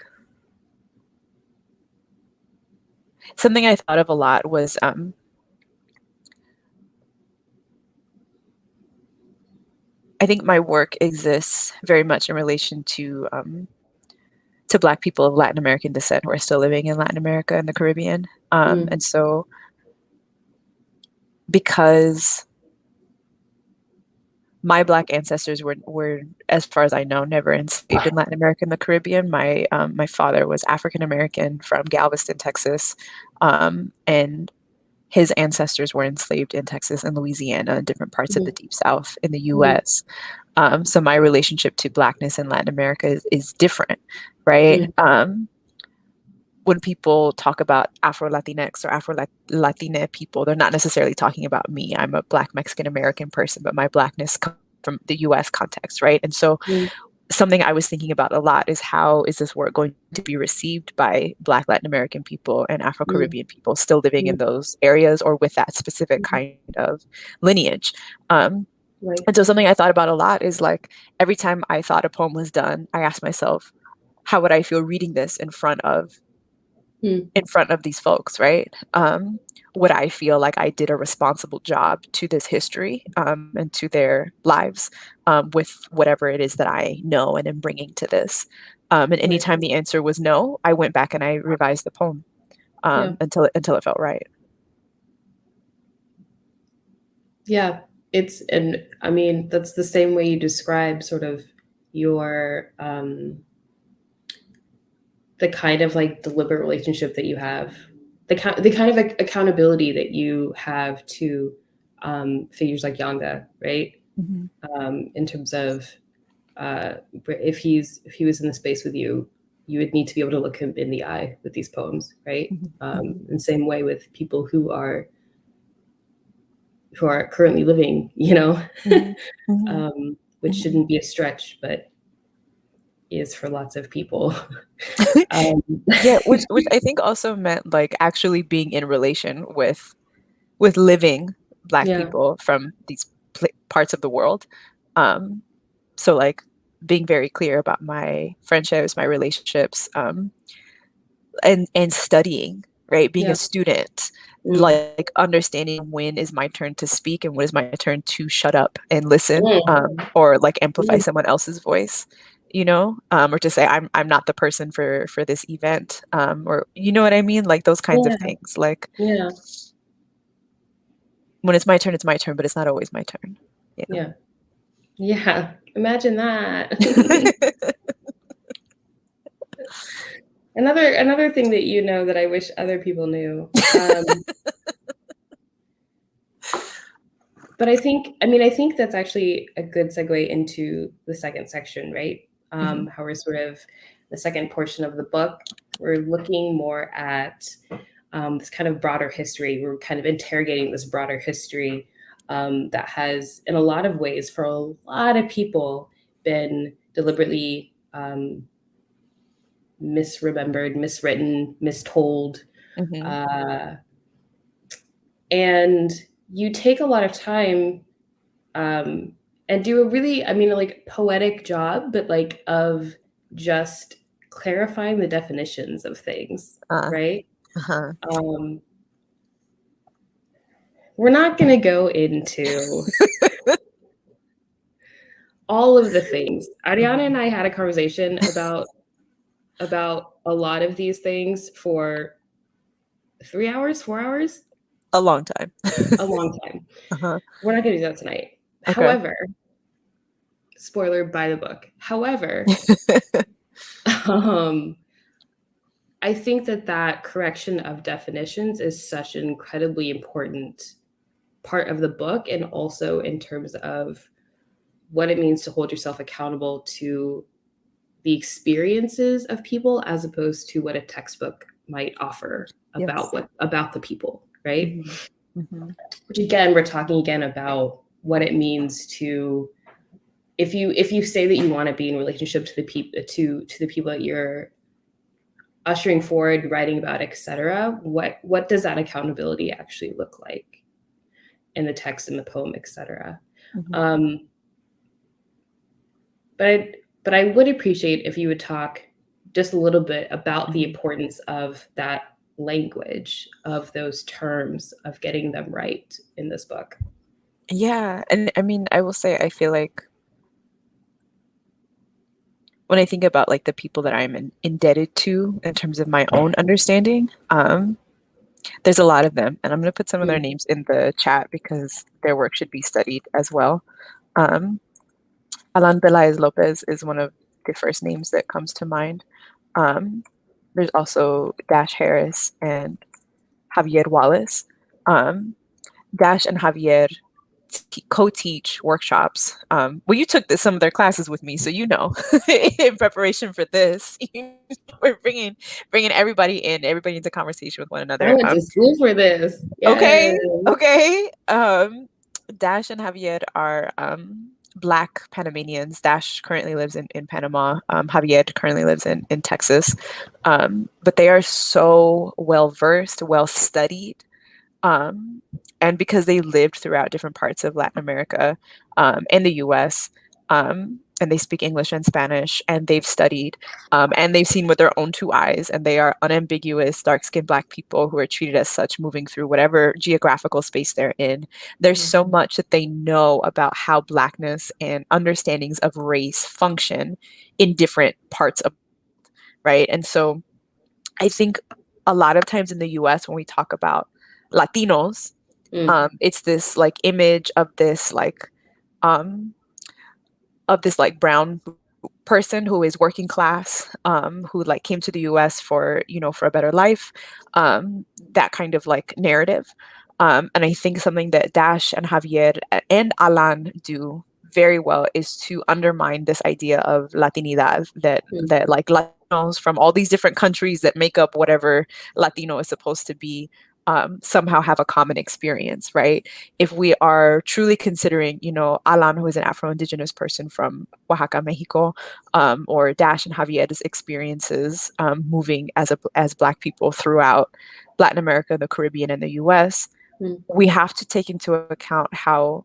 S1: something I thought of a lot was I think my work exists very much in relation to Black people of Latin American descent who are still living in Latin America and the Caribbean.
S2: Mm,
S1: And so, because my Black ancestors were, as far as I know, never enslaved in Latin America and the Caribbean. My father was African American from Galveston, Texas, and his ancestors were enslaved in Texas and Louisiana and different parts of the
S2: mm,
S1: Deep South in the
S2: mm,
S1: U.S. So my relationship to Blackness in Latin America is different, right?
S2: mm,
S1: When people talk about Afro Latinx or Afro Latina people, they're not necessarily talking about me. I'm a Black Mexican American person, but my Blackness comes from the US context, right? And so
S2: mm,
S1: something I was thinking about a lot is how is this work going to be received by Black Latin American people and Afro
S2: mm,
S1: Caribbean people still living
S2: mm,
S1: in those areas or with that specific
S2: mm.
S1: kind of lineage? Um,
S2: Right.
S1: and so something I thought about a lot is like every time I thought a poem was done, I asked myself, how would I feel reading this
S2: Mm,
S1: in front of these folks, right? Would I feel like I did a responsible job to this history and to their lives with whatever it is that I know and am bringing to this? And
S2: right.
S1: anytime the answer was no, I went back and I revised the poem
S2: Yeah.
S1: until it felt right.
S2: Yeah. And I mean, that's the same way you describe sort of your, the kind of like deliberate relationship that you have, the kind of like accountability that you have to figures like Yanga, right?
S1: Mhm,
S2: In terms of uh, if he was in the space with you, you would need to be able to look him in the eye with these poems, right?
S1: mhm, mhm,
S2: In the same way with people who are currently living, you know,
S1: mhm, mhm,
S2: which
S1: mhm.
S2: shouldn't be a stretch, but is for lots of people. um,
S1: Yeah, which I think also meant like actually being in relation with living Black
S2: yeah.
S1: people from these parts of the world. Um, so like being very clear about my friendships, my relationships, and studying, right? Being a
S2: Yeah.
S1: student,
S2: Mm.
S1: like understanding when is my turn to speak and when is my turn to shut up and listen,
S2: Mm.
S1: or like amplify
S2: Mm.
S1: someone else's voice, or to say I'm not the person for this event, or you know what I mean, like those kinds of
S2: Yeah.
S1: things. Like
S2: Yeah.
S1: when it's my turn, but it's not always my turn. Yeah.
S2: Yeah. Yeah. Imagine that. Another thing that you know that I wish other people knew. But I think that's actually a good segue into the second section, right?
S1: Mhm,
S2: How we're sort of the second portion of the book, we're looking more at this kind of broader history. We're kind of interrogating this broader history that has, in a lot of ways, for a lot of people, been deliberately misremembered, miswritten, mistold.
S1: mhm,
S2: Uh, and you take a lot of time um, and do a really, I mean, like poetic job, but like of just clarifying the definitions of things,
S1: uh,
S2: right?
S1: uh-huh.
S2: Um, we're not going to go into all of the things. Ariana and
S1: Mhm.
S2: I had a conversation about a lot of these things for 3 hours, 4 hours,
S1: A long time.
S2: a long time.
S1: Uh-huh.
S2: We're not going to do that tonight.
S1: Okay.
S2: However, spoiler by the book. However, um, I think that that correction of definitions is such an incredibly important part of the book, and also in terms of what it means to hold yourself accountable to the experiences of people as opposed to what a textbook might offer about
S1: Yes.
S2: the people, right?
S1: Mhm. Mhm.
S2: Which again, we're talking again about what it means to, if you say that you want to be in relationship to the people, to the people that you're ushering forward, writing about, etc., what does that accountability actually look like in the text, in the poem, etc.?
S1: Mhm.
S2: um but I would appreciate if you would talk just a little bit about the
S1: Mhm.
S2: importance of that language, of those terms, of getting them right in this book.
S1: Yeah, and I mean, I will say I feel like when I think about like the people that I'm indebted to in terms of my own understanding, there's a lot of them, and I'm going to put some of their
S2: Mm,
S1: names in the chat because their work should be studied as well. Um, Alan Pelaez Lopez is one of the first names that comes to mind. Um, there's also Dash Harris and Javier Wallace. Um, Dash and Javier co-teach workshops. Well, you took some of their classes with me, so you know, in preparation for this, we're bringing everybody in, everybody into conversation with one
S2: I
S1: another.
S2: went to school for this. Yes.
S1: Okay, okay. Dash and Javier are Black Panamanians. Dash currently lives in Panama. Javier currently lives in Texas. But they are so well versed, well studied, um, and because they lived throughout different parts of Latin America and the US, and they speak English and Spanish, and they've studied and they've seen with their own two eyes, and they are unambiguous, dark skinned Black people who are treated as such moving through whatever geographical space they're in. There's
S2: Mm,
S1: so much that they know about how Blackness and understandings of race function in different parts of, right? And so I think a lot of times in the US, when we talk about Latinos,
S2: mm,
S1: it's this like image um, of this like brown person who is working class, who like came to the US for, you know, for a better life, that kind of like narrative. And I think something that Dash and Javier and Alan do very well is to undermine this idea of Latinidad,
S2: mm,
S1: that like Latinos from all these different countries that make up whatever Latino is supposed to be, somehow have a common experience, right? If we are truly considering, you know, Alan, who is an Afro-Indigenous person from Oaxaca, Mexico, or Dash and Javier's experiences moving as Black people throughout Latin America, the Caribbean, and the U.S.,
S2: mm,
S1: we have to take into account how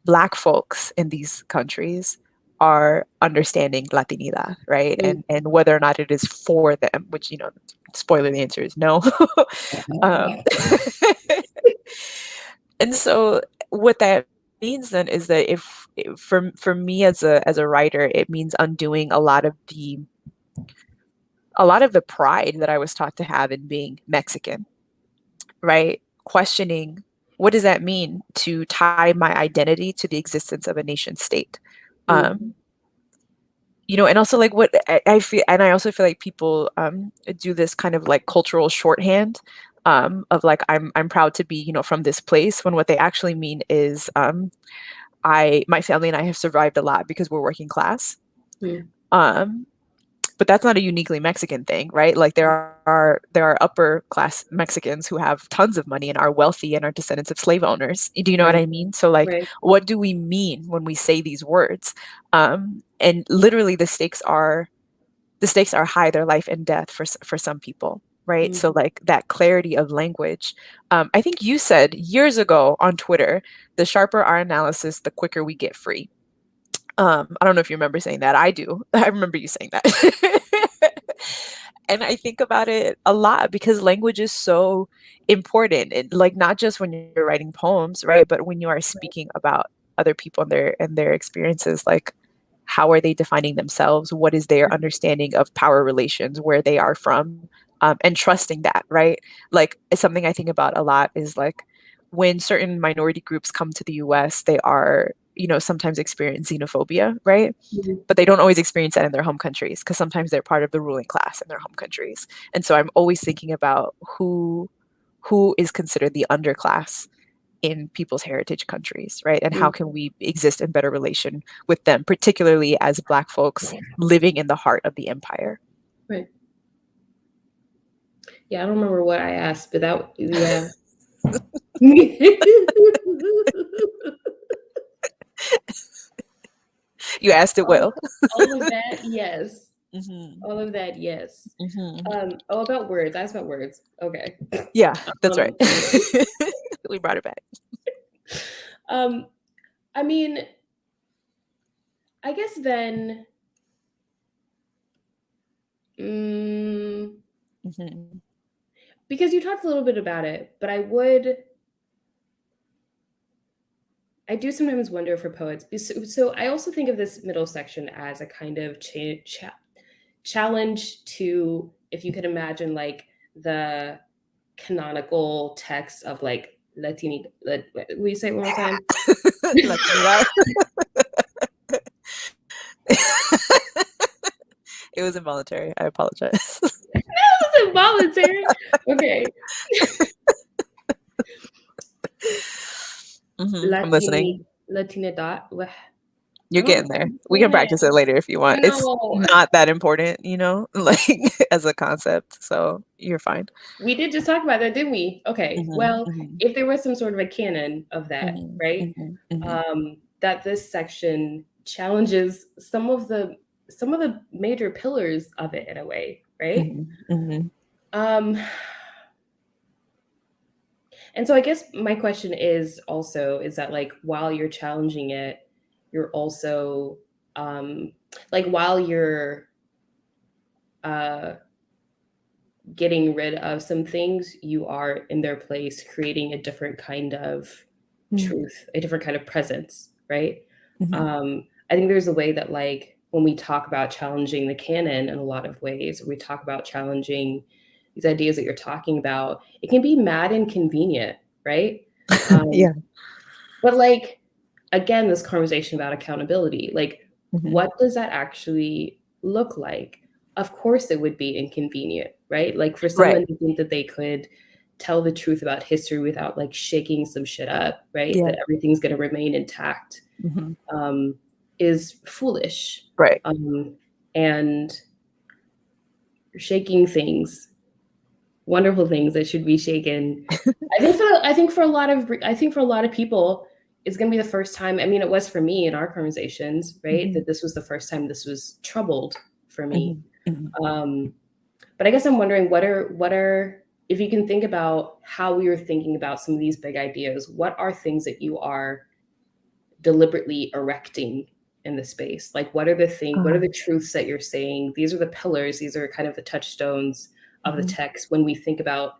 S1: Black folks in these countries are understanding Latinidad, right?
S2: mm.
S1: And whether or not it is for them, which, you know, spoiler, the answer is no. um, and so what that means then is that if for me as a writer, it means undoing a lot of the pride that I was taught to have in being Mexican, right? Questioning what does that mean to tie my identity to the existence of a nation state?
S2: Mm,
S1: Um, you know, and also like what I feel, and I also feel like people do this kind of like cultural shorthand of like I'm proud to be, you know, from this place, when what they actually mean is I my family and I have survived a lot because we're working class.
S2: mm,
S1: Um, but that's not a uniquely Mexican thing, right? Like there are upper class Mexicans who have tons of money and are wealthy and are descendants of slave owners. Do you know what
S2: right,
S1: I mean? So like,
S2: right.
S1: what do we mean when we say these words? And literally, the stakes are high. They're life and death for some people, right?
S2: Mm,
S1: So like that clarity of language. I think you said years ago on Twitter, the sharper our analysis, the quicker we get free. I don't know if you remember saying that. I do. I remember you saying that. And I think about it a lot because language is so important. And like not just when you're writing poems, right? But when you are speaking about other people and their experiences, like how are they defining themselves? What is their understanding of power relations, where they are from, and trusting that, right? Like it's something I think about a lot is like when certain minority groups come to the US, they are sometimes experience xenophobia, right?
S2: Mhm.
S1: But they don't always experience that in their home countries because sometimes they're part of the ruling class in their home countries. And so I'm always thinking about who is considered the underclass in people's heritage countries, right? And how
S2: Mm.
S1: can we exist in better relation with them, particularly as Black folks living in the heart of the empire?
S2: Right. Yeah, I don't remember what I asked, but that, yeah.
S1: You asked it
S2: all,
S1: well.
S2: all of that, yes.
S1: Hmm.
S2: All of that, yes.
S1: Hmm.
S2: Oh, about words. I asked about words. Okay.
S1: Yeah, that's right.
S2: Um,
S1: We brought it back.
S2: um, I mean, I guess then, mm,
S1: Hmm.
S2: because you talked a little bit about it, but I do sometimes wonder for poets. So I also think of this middle section as a kind of challenge to, if you could imagine, like the canonical text of like Latini. Will you say it one more time?
S1: Latinidad. It was involuntary. I apologize.
S2: That was involuntary. Okay.
S1: I'm listening.
S2: Latinidad.
S1: You're getting there. We can
S2: Damn it.
S1: practice it later if you
S2: I
S1: want. It's
S2: know.
S1: not that important, like as a concept. So you're fine.
S2: We did just talk about that, didn't we? Okay.
S1: Hmm.
S2: Well,
S1: Hmm.
S2: if there was some sort of a canon of that,
S1: Hmm.
S2: right?
S1: Hmm. Hmm.
S2: That this section challenges some of the major pillars of it in a way, right?
S1: Hmm. Hmm.
S2: Um, and so I guess my question is that like while you're challenging it, you're also like while you're uh getting rid of some things, you are in their place creating a different kind of truth, a different kind of presence, right?
S1: Hmm.
S2: I think there's a way that like when we talk about challenging the canon in a lot of ways, or we talk about challenging these ideas that you're talking about, it can be mad inconvenient, right?
S1: Yeah.
S2: But like again, this conversation about accountability, like
S1: Hmm.
S2: what does that actually look like? Of course it would be inconvenient, right? Like for
S1: Right.
S2: someone to think that they could tell the truth about history without like shaking some shit up, right?
S1: Yeah.
S2: That everything's going to remain intact,
S1: Hmm.
S2: um, is foolish.
S1: Right.
S2: Um, and shaking things, wonderful things that should be shaken. I think for a lot of people, it's going to be the first time. I mean, it was for me in our conversations, right?
S1: Hmm.
S2: That this was the first time this was troubled for me.
S1: Hmm. Hmm.
S2: Um, but I guess I'm wondering what are if you can think about how we were thinking about some of these big ideas, what are things that you are deliberately erecting in the space? Like what are the
S1: Um,
S2: truths that you're saying? These are the pillars, these are kind of the touchstones of the
S1: mhm.
S2: text when we think about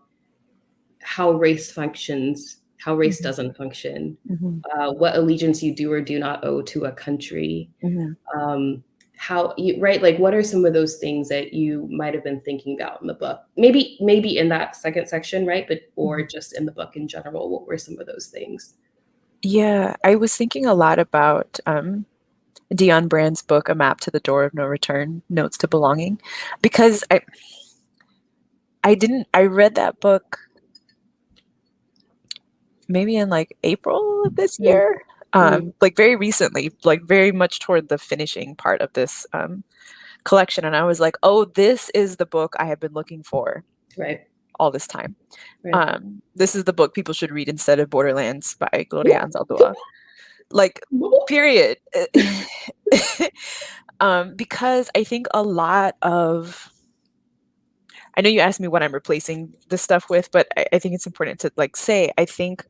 S2: how race functions, how race
S1: Mhm.
S2: doesn't function,
S1: Mhm.
S2: what allegiance you do or do not owe to a country,
S1: Mhm.
S2: um, how you, right, like what are some of those things that you might have been thinking about in the book? Maybe in that second section, right? But or
S1: Mhm.
S2: just in the book in general, what were some of those things?
S1: Yeah, I was thinking a lot about Dion Brand's book, A Map to the Door of No Return, Notes to Belonging, because I read that book maybe in like April of this
S2: Mm,
S1: year,
S2: mm,
S1: like very recently, like very much toward the finishing part of this collection, and I was like, oh, this is the book I have been looking for
S2: right,
S1: all this time.
S2: right.
S1: This is the book people should read instead of Borderlands by Gloria Anzaldúa. Like, period. Because I think a lot of, I know you asked me what I'm replacing this stuff with, but I think it's important to like say, I think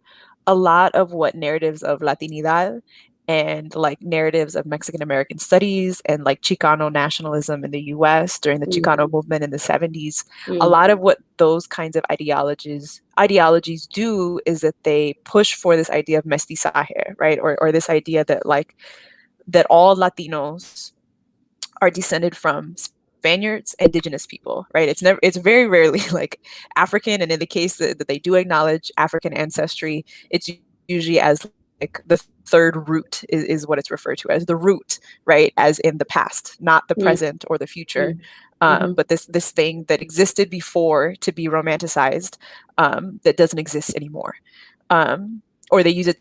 S1: a lot of what narratives of Latinidad and like narratives of Mexican American studies and like Chicano nationalism in the US during the
S2: Mm,
S1: Chicano movement in the 70s, a
S2: mm,
S1: lot of what those kinds of ideologies do is that they push for this idea of mestizaje, right? Or this idea that like that all Latinos are descended from Spaniards, indigenous people, right? It's very rarely like African, and in the case that they do acknowledge African ancestry, it's usually as like the third root is what it's referred to as, the root, right? As in the past, not the present or the future. But this thing that existed before to be romanticized, that doesn't exist anymore. Or they use it.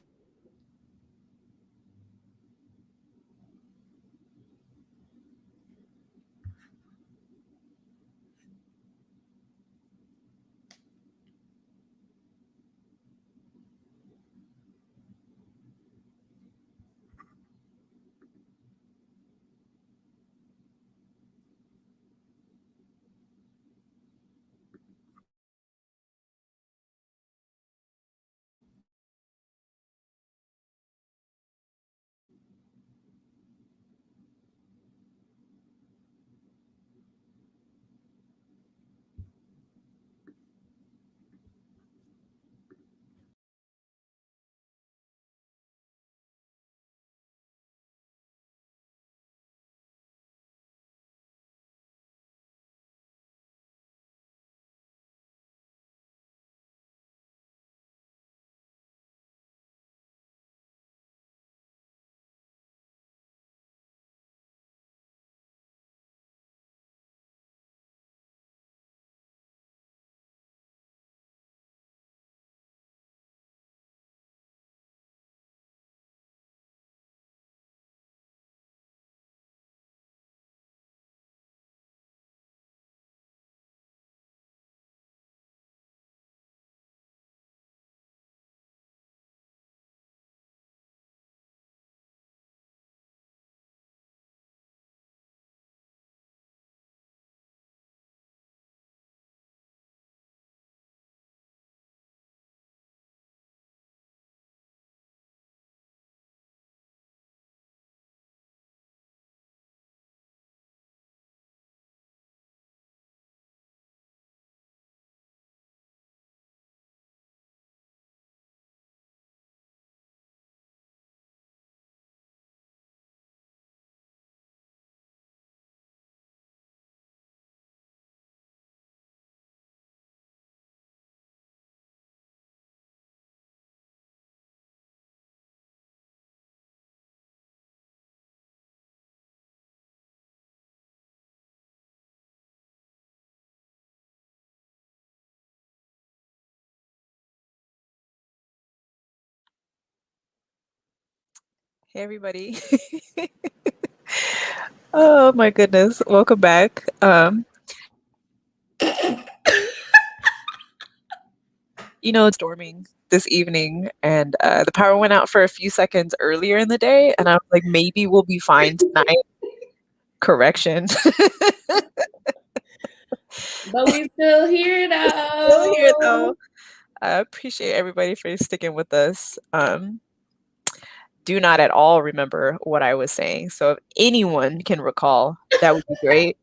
S1: Hey, everybody. Oh my goodness. Welcome back. It's storming this evening, and the power went out for a few seconds earlier in the day, and I was like, maybe we'll be fine tonight. Correction.
S2: But we still here
S1: Still here, though.
S2: though.
S1: I appreciate everybody for sticking with us. Do not at all remember what I was saying. So if anyone can recall, that would be great.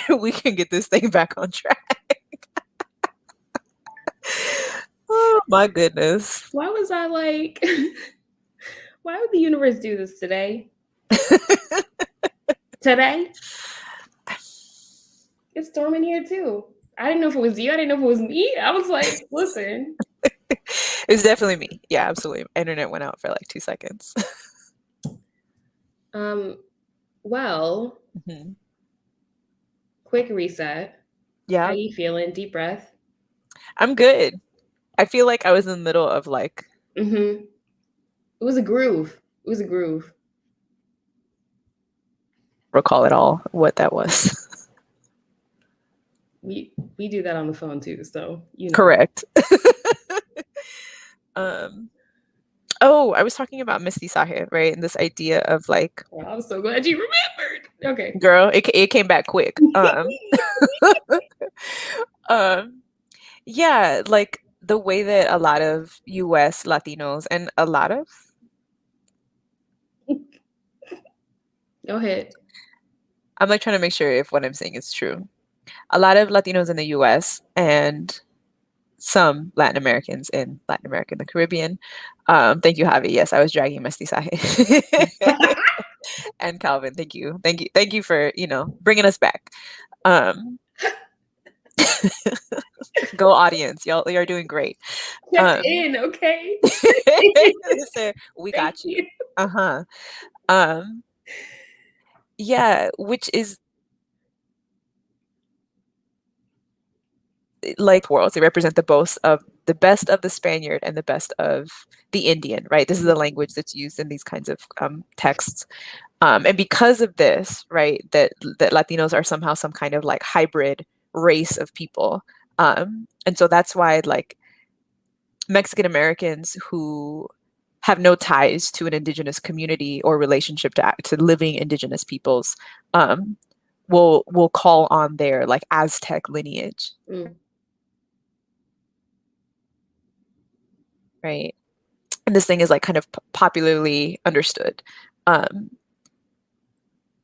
S1: We can get this thing back on track. Oh my goodness.
S2: Why was I like, why would the universe do this today? Today? It's storming here too. I didn't know if it was you. I didn't know if it was me. I was like, listen.
S1: It's definitely me. Yeah, absolutely. Internet went out for like 2 seconds.
S2: Well,
S1: Mhm.
S2: quick reset.
S1: Yeah,
S2: How you feeling? Deep breath.
S1: I'm good. I feel like I was in the middle of like,
S2: It was a groove. It was a groove.
S1: recall it all what that was.
S2: We do that on the phone too, so you know.
S1: Correct. Oh, I was talking about Misty Sahib, right? And this idea of like,
S2: Well, I'm so glad you remembered. Okay.
S1: girl, it came back quick. Yeah, like the way that a lot of US Latinos and a lot of,
S2: Go ahead.
S1: I'm like trying to make sure if what I'm saying is true. A lot of Latinos in the US and some Latin Americans in Latin America and the Caribbean. Thank you, Javi. Yes, I was dragging Misty Sahe. And Calvin, thank you. Thank you for, bringing us back. Go audience. Y'all are doing great.
S2: Checked in, okay?
S1: So we
S2: Thank
S1: got you.
S2: you.
S1: Uh-huh. Um, yeah, which is like worlds. They represent the best of the Spaniard and the best of the Indian, right? This is the language that's used in these kinds of texts. And because of this, right, that Latinos are somehow some kind of like hybrid race of people. And so that's why like Mexican Americans who have no ties to an indigenous community or relationship to living indigenous peoples um, will call on their like Aztec lineage,
S2: Mm,
S1: right? And this thing is like kind of popularly understood. Um,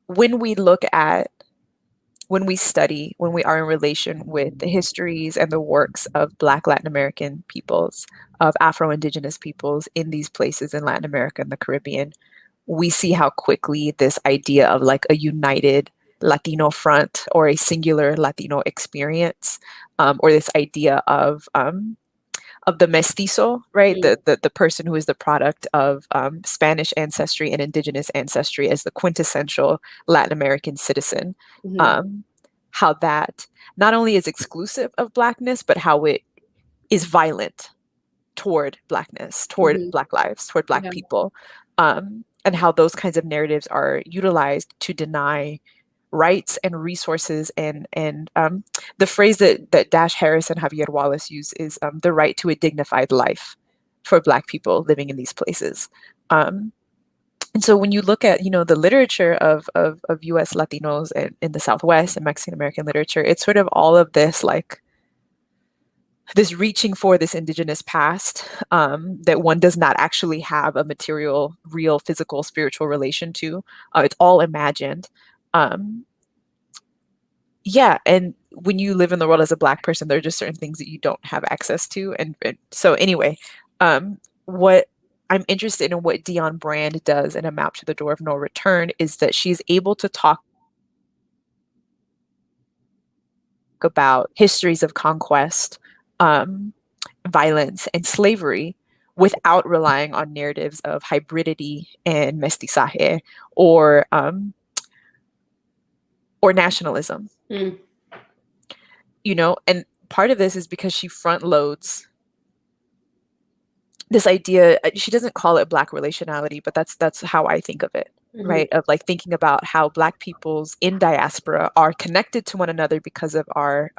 S1: when we look at when we study, when we are in relation with the histories and the works of Black Latin American peoples, of Afro Indigenous peoples in these places in Latin America and the Caribbean, we see how quickly this idea of like a united Latino front or a singular Latino experience, or this idea of the mestizo, right?
S2: mm,
S1: The person who is the product of Spanish ancestry and indigenous ancestry as the quintessential Latin American citizen.
S2: mhm,
S1: Um, how that not only is exclusive of Blackness, but how it is violent toward Blackness, toward
S2: mhm.
S1: Black lives, toward Black
S2: Yeah.
S1: people, and how those kinds of narratives are utilized to deny rights and resources and the phrase that Dash Harris and Javier Wallace use is the right to a dignified life for Black people living in these places. Um, and so when you look at the literature of U.S. Latinos in the Southwest and Mexican American literature, it's sort of all of this like this reaching for this indigenous past that one does not actually have a material, real, physical, spiritual relation to. It's all imagined. Um, yeah, and when you live in the world as a Black person, there are just certain things that you don't have access to. And so anyway, what I'm interested in what Dion Brand does in A Map to the Door of No Return is that she's able to talk about histories of conquest, um, violence, and slavery without relying on narratives of hybridity and mestizaje or nationalism.
S2: Mm,
S1: And part of this is because she front loads this idea. She doesn't call it Black relationality, but that's how I think of it,
S2: mhm,
S1: right? Of like thinking about how Black peoples in diaspora are connected to one another because of our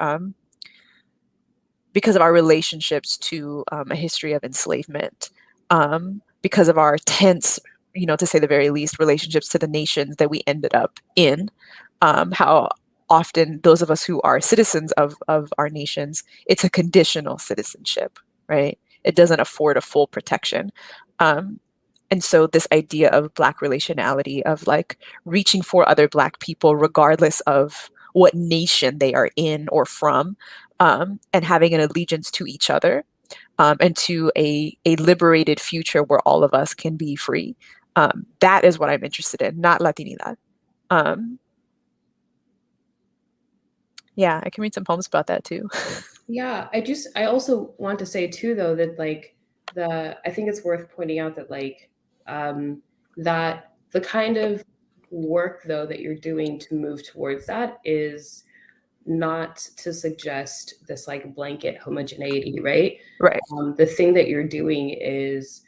S1: relationships to a history of enslavement, because of our tense, to say the very least, relationships to the nations that we ended up in. How often those of us who are citizens of our nations, it's a conditional citizenship, right? It doesn't afford a full protection. Um, and so this idea of Black relationality, of like reaching for other Black people, regardless of what nation they are in or from, and having an allegiance to each other, and to a liberated future where all of us can be free. That is what I'm interested in, not Latinidad. Um, yeah, I can read some poems about that too.
S2: Yeah, I also want to say too though that like I think it's worth pointing out that like um that the kind of work though that you're doing to move towards that is not to suggest this like blanket homogeneity, right?
S1: Right.
S2: The thing that you're doing is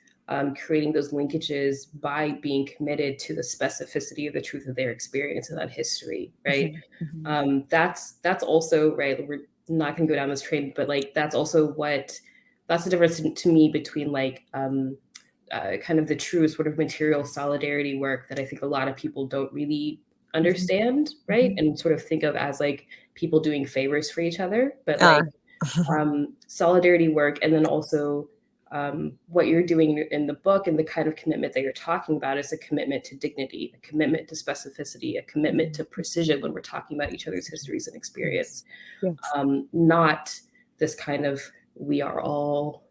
S2: creating those linkages by being committed to the specificity of the truth of their experience and that history, right?
S1: Mhm, mhm.
S2: That's also right. We're not going to go down this train, but like that's the difference to me between like kind of the true sort of material solidarity work that I think a lot of people don't really
S1: Mhm,
S2: understand, right?
S1: mhm.
S2: And sort of think of as like people doing favors for each other, but
S1: Uh,
S2: like solidarity work, and then also what you're doing in the book and the kind of commitment that you're talking about is a commitment to dignity, a commitment to specificity, a commitment
S1: Mhm.
S2: to precision when we're talking about each other's histories and
S1: Yes.
S2: experience,
S1: Yes.
S2: not this kind of we are all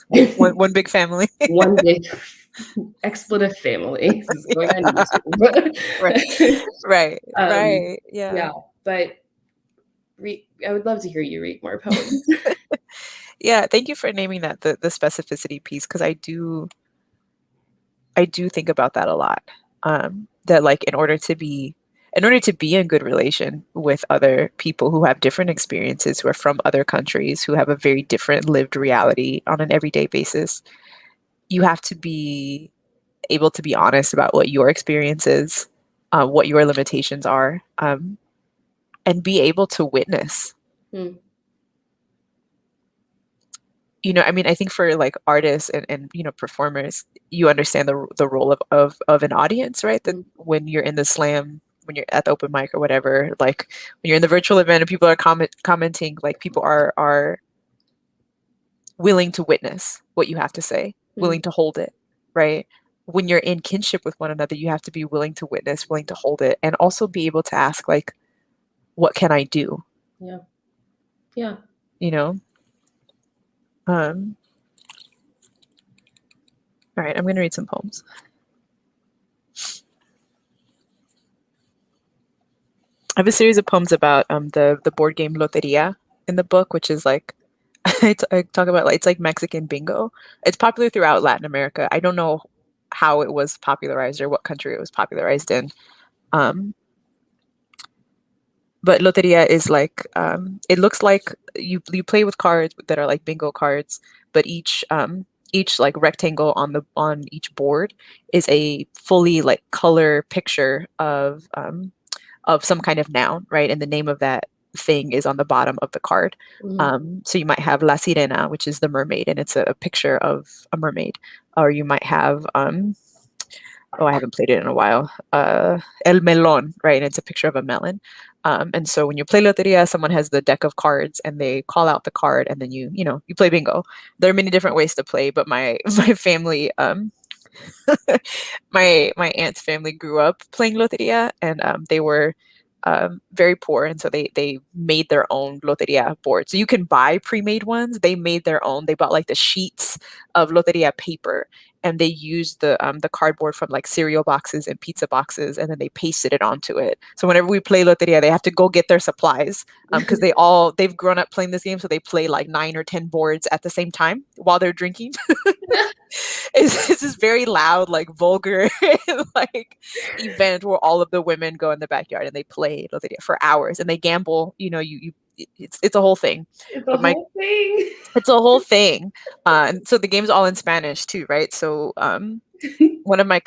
S1: One big family.
S2: one big expletive family. This is going on YouTube.
S1: Right. Right.
S2: um,
S1: Right. Yeah.
S2: yeah, but I would love to hear you read more poems.
S1: Yeah, thank you for naming that the specificity piece because I do think about that a lot. That like in order to be in good relation with other people who have different experiences, who are from other countries, who have a very different lived reality on an everyday basis, you have to be able to be honest about what your experience is, what your limitations are, and be able to witness.
S2: Mm,
S1: You know, I mean, I think for like artists and you know performers, you understand the role of an audience, right? That
S2: mm,
S1: when you're in the slam, when you're at the open mic or whatever, like when you're in the virtual event and people are commenting, like people are willing to witness what you have to say, willing
S2: mm.
S1: to hold it, right? When you're in kinship with one another, you have to be willing to witness, willing to hold it, and also be able to ask, like, what can I do?
S2: Yeah. Yeah.
S1: You know? Um, all right, I'm going to read some poems. I have a series of poems about the board game Loteria in the book, which is like I talk about like it's like Mexican bingo. It's popular throughout Latin America. I don't know how it was popularized or what country it was popularized in. Um, but Loteria is like it looks like you play with cards that are like bingo cards, but each like rectangle on each board is a fully like color picture of some kind of noun, right? And the name of that thing is on the bottom of the card.
S2: Hmm.
S1: So you might have La Sirena, which is the mermaid, and it's a picture of a mermaid. Or you might have, oh, I haven't played it in a while, El Melon, right? And it's a picture of a melon. And so when you play Loteria, someone has the deck of cards and they call out the card and then you know, you play bingo. There are many different ways to play, but my my family my aunt's family grew up playing loteria, and they were very poor, and so they made their own loteria board. So you can buy pre-made ones. They made their own. They bought like the sheets of loteria paper, and they used the cardboard from like cereal boxes and pizza boxes, and then they pasted it onto it. So whenever we play loteria, they have to go get their supplies because they've grown up playing this game, so they play like 9 or 10 boards at the same time while they're drinking. It's this very loud, like vulgar, like event where all of the women go in the backyard and they play loteria for hours and they gamble. You know, it's a whole thing.
S2: It's a
S1: But my
S2: whole thing.
S1: it's a whole thing. And so the game's all in Spanish too, right? So one of my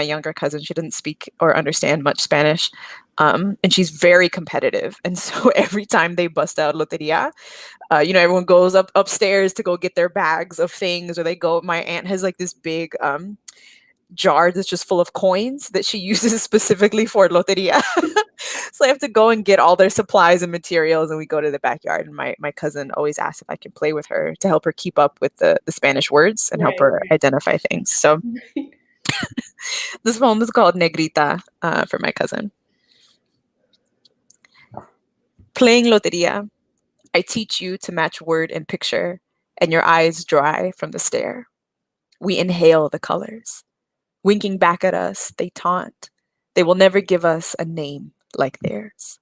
S1: younger cousins, she doesn't speak or understand much Spanish. And she's very competitive. And so every time they bust out loteria, you know, everyone goes upstairs to go get their bags of things, or they go. My aunt has like this big jar that's just full of coins that she uses specifically for loteria. So I have to go and get all their supplies and materials, and we go to the backyard. And my cousin always asks if I can play with her to help her keep up with the Spanish words and help
S2: Right.
S1: her identify things. So this poem is called Negrita for my cousin. Playing loteria, I teach you to match word and picture, and your eyes dry from the stare. We inhale the colors. Winking back at us, they taunt. They will never give us a name like theirs.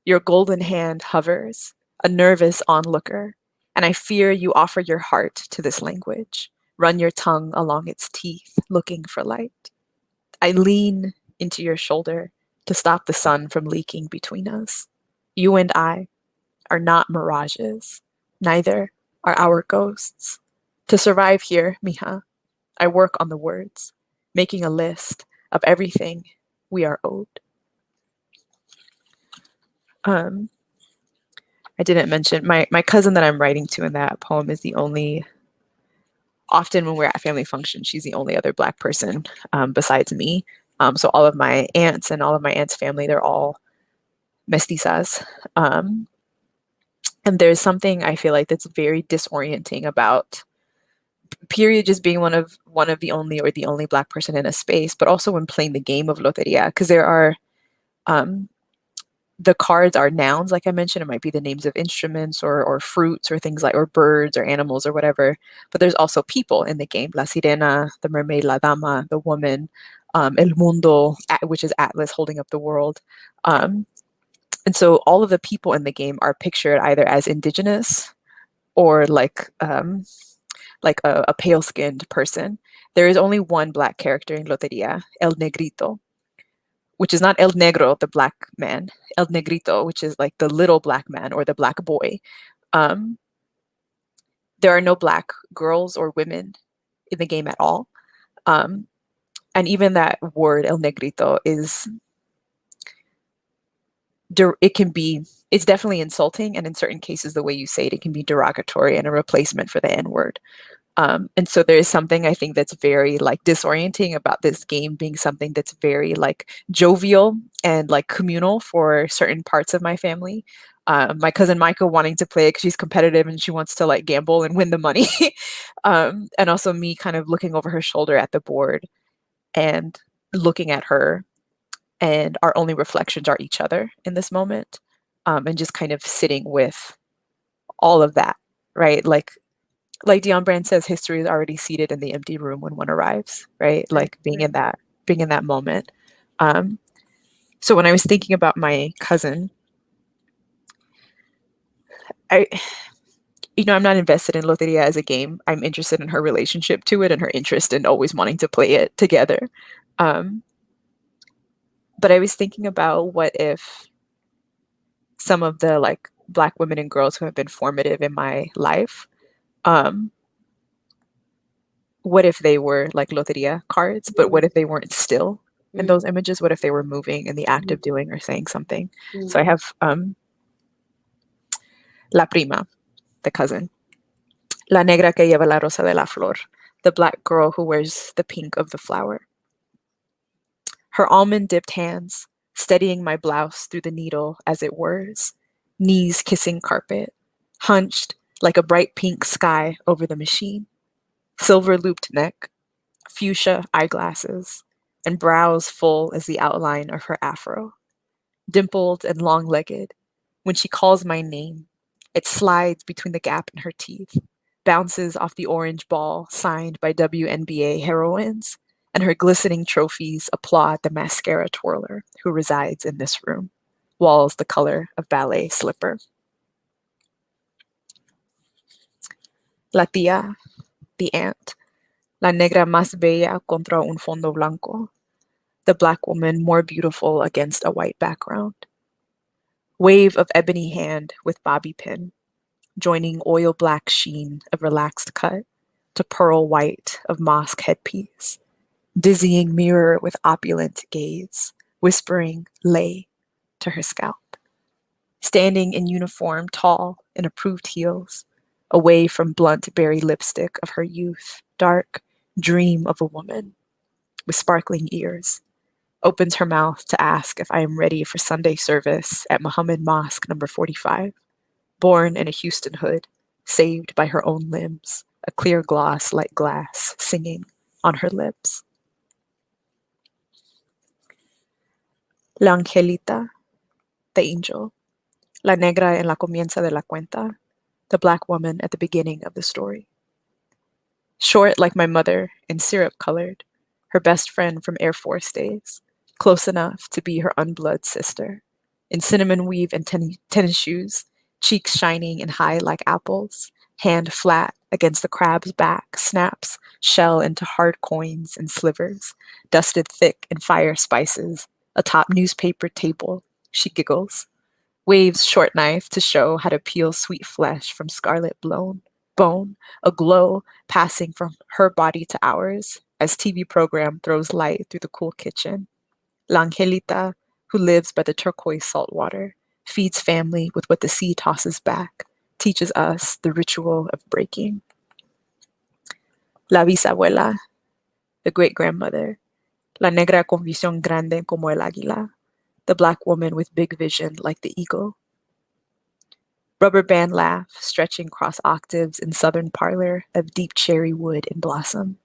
S1: Your golden hand hovers, a nervous onlooker, and I fear you offer your heart to this language. Run your tongue along its teeth, looking for light. I lean into your shoulder to stop the sun from leaking between us. You and I are not mirages, neither are our ghosts. To survive here, mija, I work on the words, making a list of everything we are owed. Um, I didn't mention my cousin that I'm writing to in that poem is the only. Often when we're at family functions, she's the only other Black person besides me. So all of my aunts and all of my aunts' family, they're all mestizas. And there's something I feel like that's very disorienting about period just being one of the only or the only Black person in a space, but also when playing the game of loteria, because there are um, the cards are nouns, like I mentioned. It might be the names of instruments or fruits or things like or birds or animals or whatever. But there's also people in the game: La Sirena, the mermaid, La Dama, the woman, El Mundo, which is Atlas holding up the world. Um, And so all of the people in the game are pictured either as indigenous or like a pale-skinned person. There is only one black character in Loteria, El Negrito, which is not El Negro, the black man, El Negrito, which is like the little black man or the black boy. Um, there are no black girls or women in the game at all. Um, and even that word El Negrito is it can be it's definitely insulting, and in certain cases the way you say it, it can be derogatory and a replacement for the N word. And so there is something I think that's very like disorienting about this game being something that's very like jovial and like communal for certain parts of my family. My cousin Micah wanting to play it because she's competitive and she wants to like gamble and win the money. And also me kind of looking over her shoulder at the board and looking at her, and our only reflections are each other in this moment, and just kind of sitting with all of that, right? Like Dion Brand says, history is already seated in the empty room when one arrives, right?
S2: Right,
S1: Like being
S2: right.
S1: in that moment. Um, so when I was thinking about my cousin, I, I'm not invested in Loteria as a game. I'm interested in her relationship to it and her interest in always wanting to play it together. Um, but I was thinking about what if some of the like black women and girls who have been formative in my life, um, what if they were like Loteria cards, but what
S2: Mm,
S1: if they weren't still in
S2: mm,
S1: those images? What if they were moving in the act
S2: mm,
S1: of doing or saying something? So I
S2: mm,
S1: have La Prima, the cousin, La Negra que lleva la rosa de la flor, the black girl who wears the pink of the flower. Her almond dipped hands, steadying my blouse through the needle as it whirs, knees kissing carpet, hunched like a bright pink sky over the machine, silver looped neck, fuchsia eyeglasses, and brows full as the outline of her afro, dimpled and long legged. When she calls my name, it slides between the gap in her teeth, bounces off the orange ball signed by WNBA heroines, and her glistening trophies applaud the mascara twirler who resides in this room, walls the color of ballet slipper. La tía, the aunt, la negra más bella contra un fondo blanco, the black woman more beautiful against a white background. Wave of ebony hand with bobby pin, joining oil black sheen of relaxed cut to pearl white of mosque headpiece. Dizzying mirror with opulent gaze, whispering lay to her scalp. Standing in uniform, tall in approved heels, away from blunt berry lipstick of her youth, dark dream of a woman with sparkling ears, opens her mouth to ask if I am ready for Sunday service at Muhammad Mosque number 45, born in a Houston hood, saved by her own limbs, a clear gloss like glass singing on her lips. La Angelita, the angel, la negra en la comienza de la cuenta, the black woman at the beginning of the story. Short like my mother and syrup colored, her best friend from Air Force days, close enough to be her unblood sister. In cinnamon weave and tennis shoes, cheeks shining and high like apples, hand flat against the crab's back, snaps shell into hard coins and slivers, dusted thick in fire spices, atop newspaper table. She giggles, waves short knife to show how to peel sweet flesh from scarlet bone, a glow passing from her body to ours as TV program throws light through the cool kitchen. La Angelita, who lives by the turquoise salt water, feeds family with what the sea tosses back, teaches us the ritual of breaking. La bisabuela, the great grandmother, la negra con visión grande como el águila, the black woman with big vision like the eagle. Rubber band laugh, stretching cross octaves in southern parlor of deep cherry wood in blossom.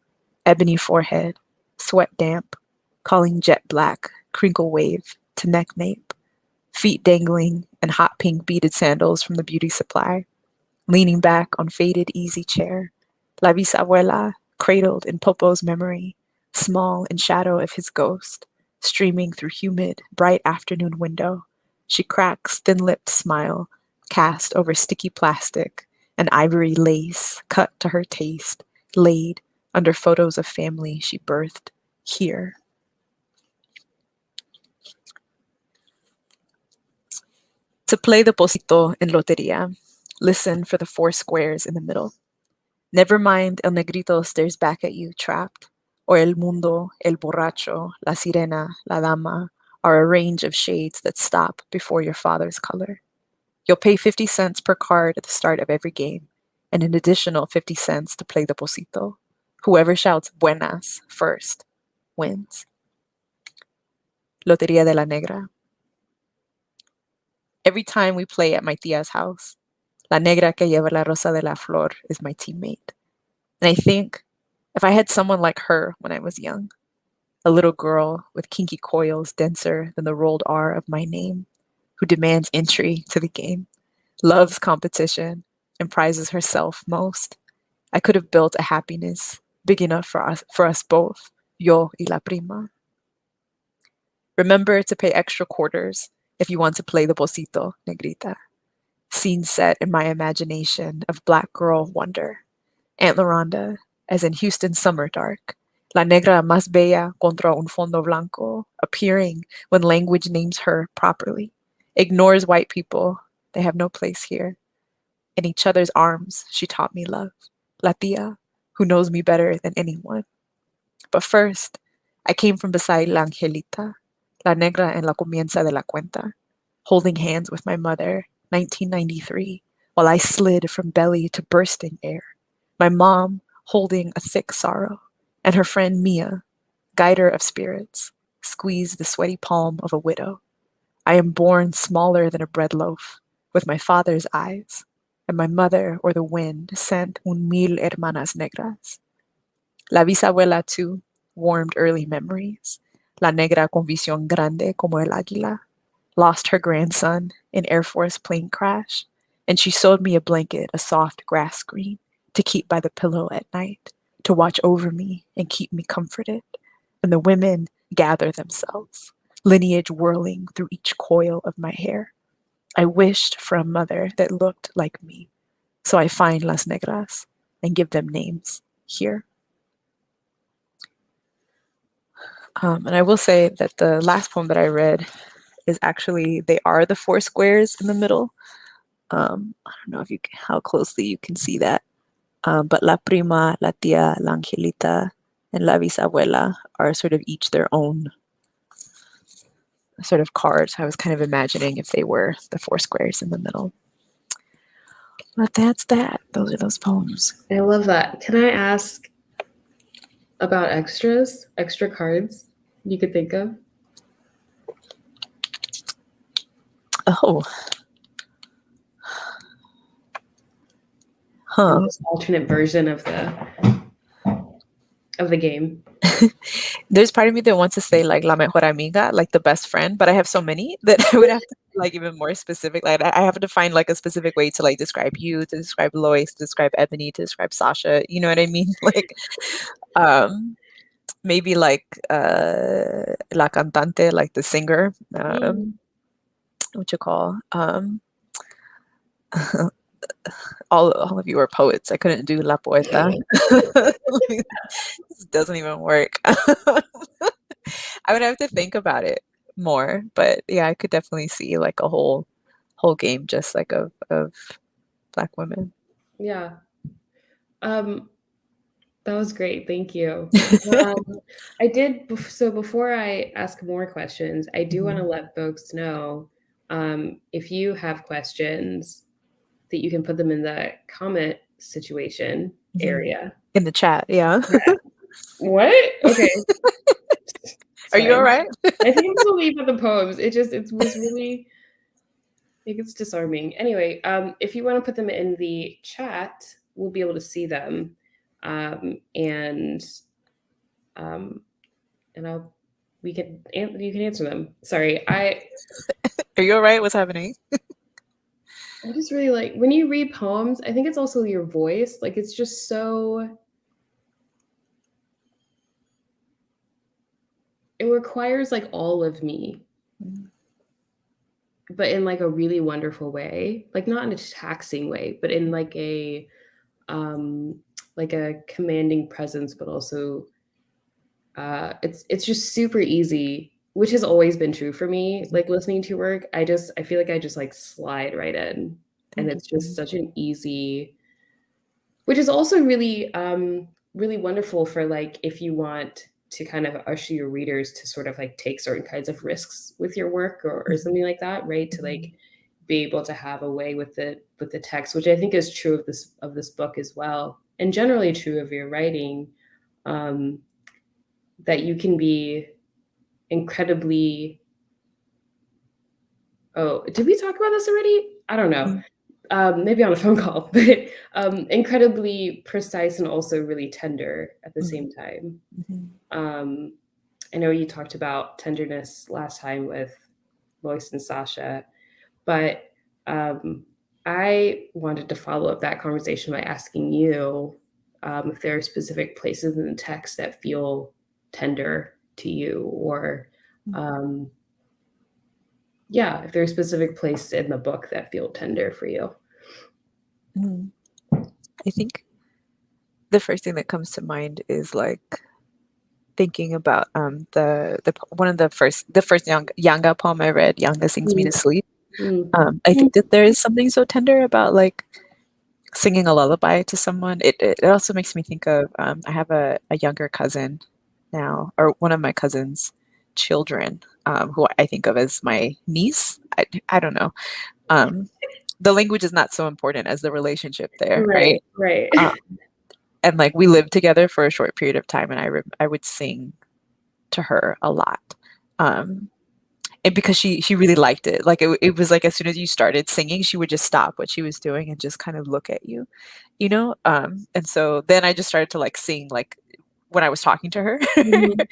S1: Ebony forehead, sweat damp, calling jet black, crinkle wave to neck nape. Feet dangling and hot pink beaded sandals from the beauty supply. Leaning back on faded easy chair. La bisabuela, cradled in Popo's memory, small in shadow of his ghost, streaming through humid, bright afternoon window, She cracks thin-lipped smile, cast over sticky plastic, an ivory lace cut to her taste, laid under photos of family she birthed here. To play the pocito in loteria, listen for the 4 squares in the middle. Never mind el negrito stares back at you trapped, or el mundo, el borracho, la sirena, la dama are a range of shades that stop before your father's color. You'll pay 50 cents per card at the start of every game, and an additional 50 cents to play the pocito. Whoever shouts buenas first wins. Loteria de la Negra. Every time we play at my tia's house, La Negra que lleva la rosa de la flor is my teammate. And I think if I had someone like her when I was young, a little girl with kinky coils denser than the rolled R of my name, who demands entry to the game, loves competition, and prizes herself most, I could have built a happiness big enough for us both, yo y la prima. Remember to pay extra quarters if you want to play the pocito, negrita. Scene set in my imagination of black girl wonder. Aunt Laronda, as in Houston Summer Dark, La Negra más bella contra un fondo blanco, appearing when language names her properly, ignores white people, they have no place here. In each other's arms, she taught me love. La tia, who knows me better than anyone. But first, I came from beside La Angelita, La Negra en la comienza de la cuenta, holding hands with my mother, 1993, while I slid from belly to bursting air. My mom holding a thick sorrow, and her friend Mia, guider of spirits, squeezed the sweaty palm of a widow. I am born smaller than a bread loaf, with my father's eyes, and my mother or the wind sent un mil hermanas negras. La bisabuela, too, warmed early memories. La negra con visión grande como el águila lost her grandson in Air Force plane crash, and she sewed me a blanket, a soft grass green, to keep by the pillow at night, to watch over me and keep me comforted. And the women gather themselves, lineage whirling through each coil of my hair. I wished for a mother that looked like me, so I find las negras and give them names here. And I will say that the last poem that I read is actually, they are the 4 squares in the middle. I don't know if you how closely you can see that. But la prima, la tia, la angelita, and la bisabuela are sort of each their own sort of cards. I was kind of imagining if they were the 4 squares in the middle. But that's that. Those are those poems.
S2: I love that. Can I ask about extra cards you could think of?
S1: Oh. Huh.
S2: This alternate version of the game.
S1: There's part of me that wants to say like la mejor amiga, like the best friend, but I have so many that I would have to be like even more specific. Like I have to find like a specific way to like describe you, to describe Lois, to describe Ebony, to describe Sasha. You know what I mean? Like maybe like la cantante, like the singer. What you call all of you are poets. I couldn't do la poeta. This doesn't even work. I would have to think about it more, but yeah, I could definitely see like a whole game just like of Black women.
S2: Yeah. That was great. Thank you. I did so before I ask more questions, I do want to let folks know if you have questions that you can put them in the comment situation area.
S1: In the chat, yeah.
S2: What? Okay.
S1: Are you all right?
S2: I think I'm gonna leave with the poems. It was really, I think it's disarming. Anyway, if you want to put them in the chat, we'll be able to see them. And you can answer them. Sorry,
S1: Are you all right? What's happening?
S2: I just really like when you read poems. I think it's also your voice. Like it's just so. It requires like all of me. but in like a really wonderful way, like not in a taxing way, but in like a commanding presence, but also it's just super easy, which has always been true for me. Like listening to your work, I feel like I just like slide right in, and
S1: Thank you
S2: it's
S1: so
S2: just
S1: much.
S2: such an easy, which is also really really wonderful for like if you want to kind of usher your readers to sort of like take certain kinds of risks with your work or something like that, right? To like
S1: Mhm.
S2: be able to have a way with the text, which I think is true of this book as well, and generally true of your writing, um, that you can be incredibly. Oh, did we talk about this already? I don't know.
S1: Mhm.
S2: Maybe on a phone call, but incredibly precise and also really tender at the
S1: Mhm.
S2: same time.
S1: Mhm.
S2: Um, I know you talked about tenderness last time with Lois and Sasha, but um, I wanted to follow up that conversation by asking you if there are specific places in the text that feel tender to you, or um, yeah, if there's a specific place in the book that feel tender for you.
S1: Mhm. I think the first thing that comes to mind is like thinking about the one of the first Yanga poem I read, Yanga Sings Me
S2: Mm,
S1: to Sleep.
S2: mm,
S1: I think that there is something so tender about like singing a lullaby to someone. It also makes me think of I have a younger cousin now, or one of my cousin's children, who I think of as my niece. I don't know. Um, the language is not so important as the relationship there, right?
S2: right, right.
S1: Um, and like we lived together for a short period of time, and I would sing to her a lot. Um, and because she really liked it, like it was like as soon as you started singing, she would just stop what she was doing and just kind of look at you, you know. And so then I just started to like sing like when I was talking to her.
S2: Mhm.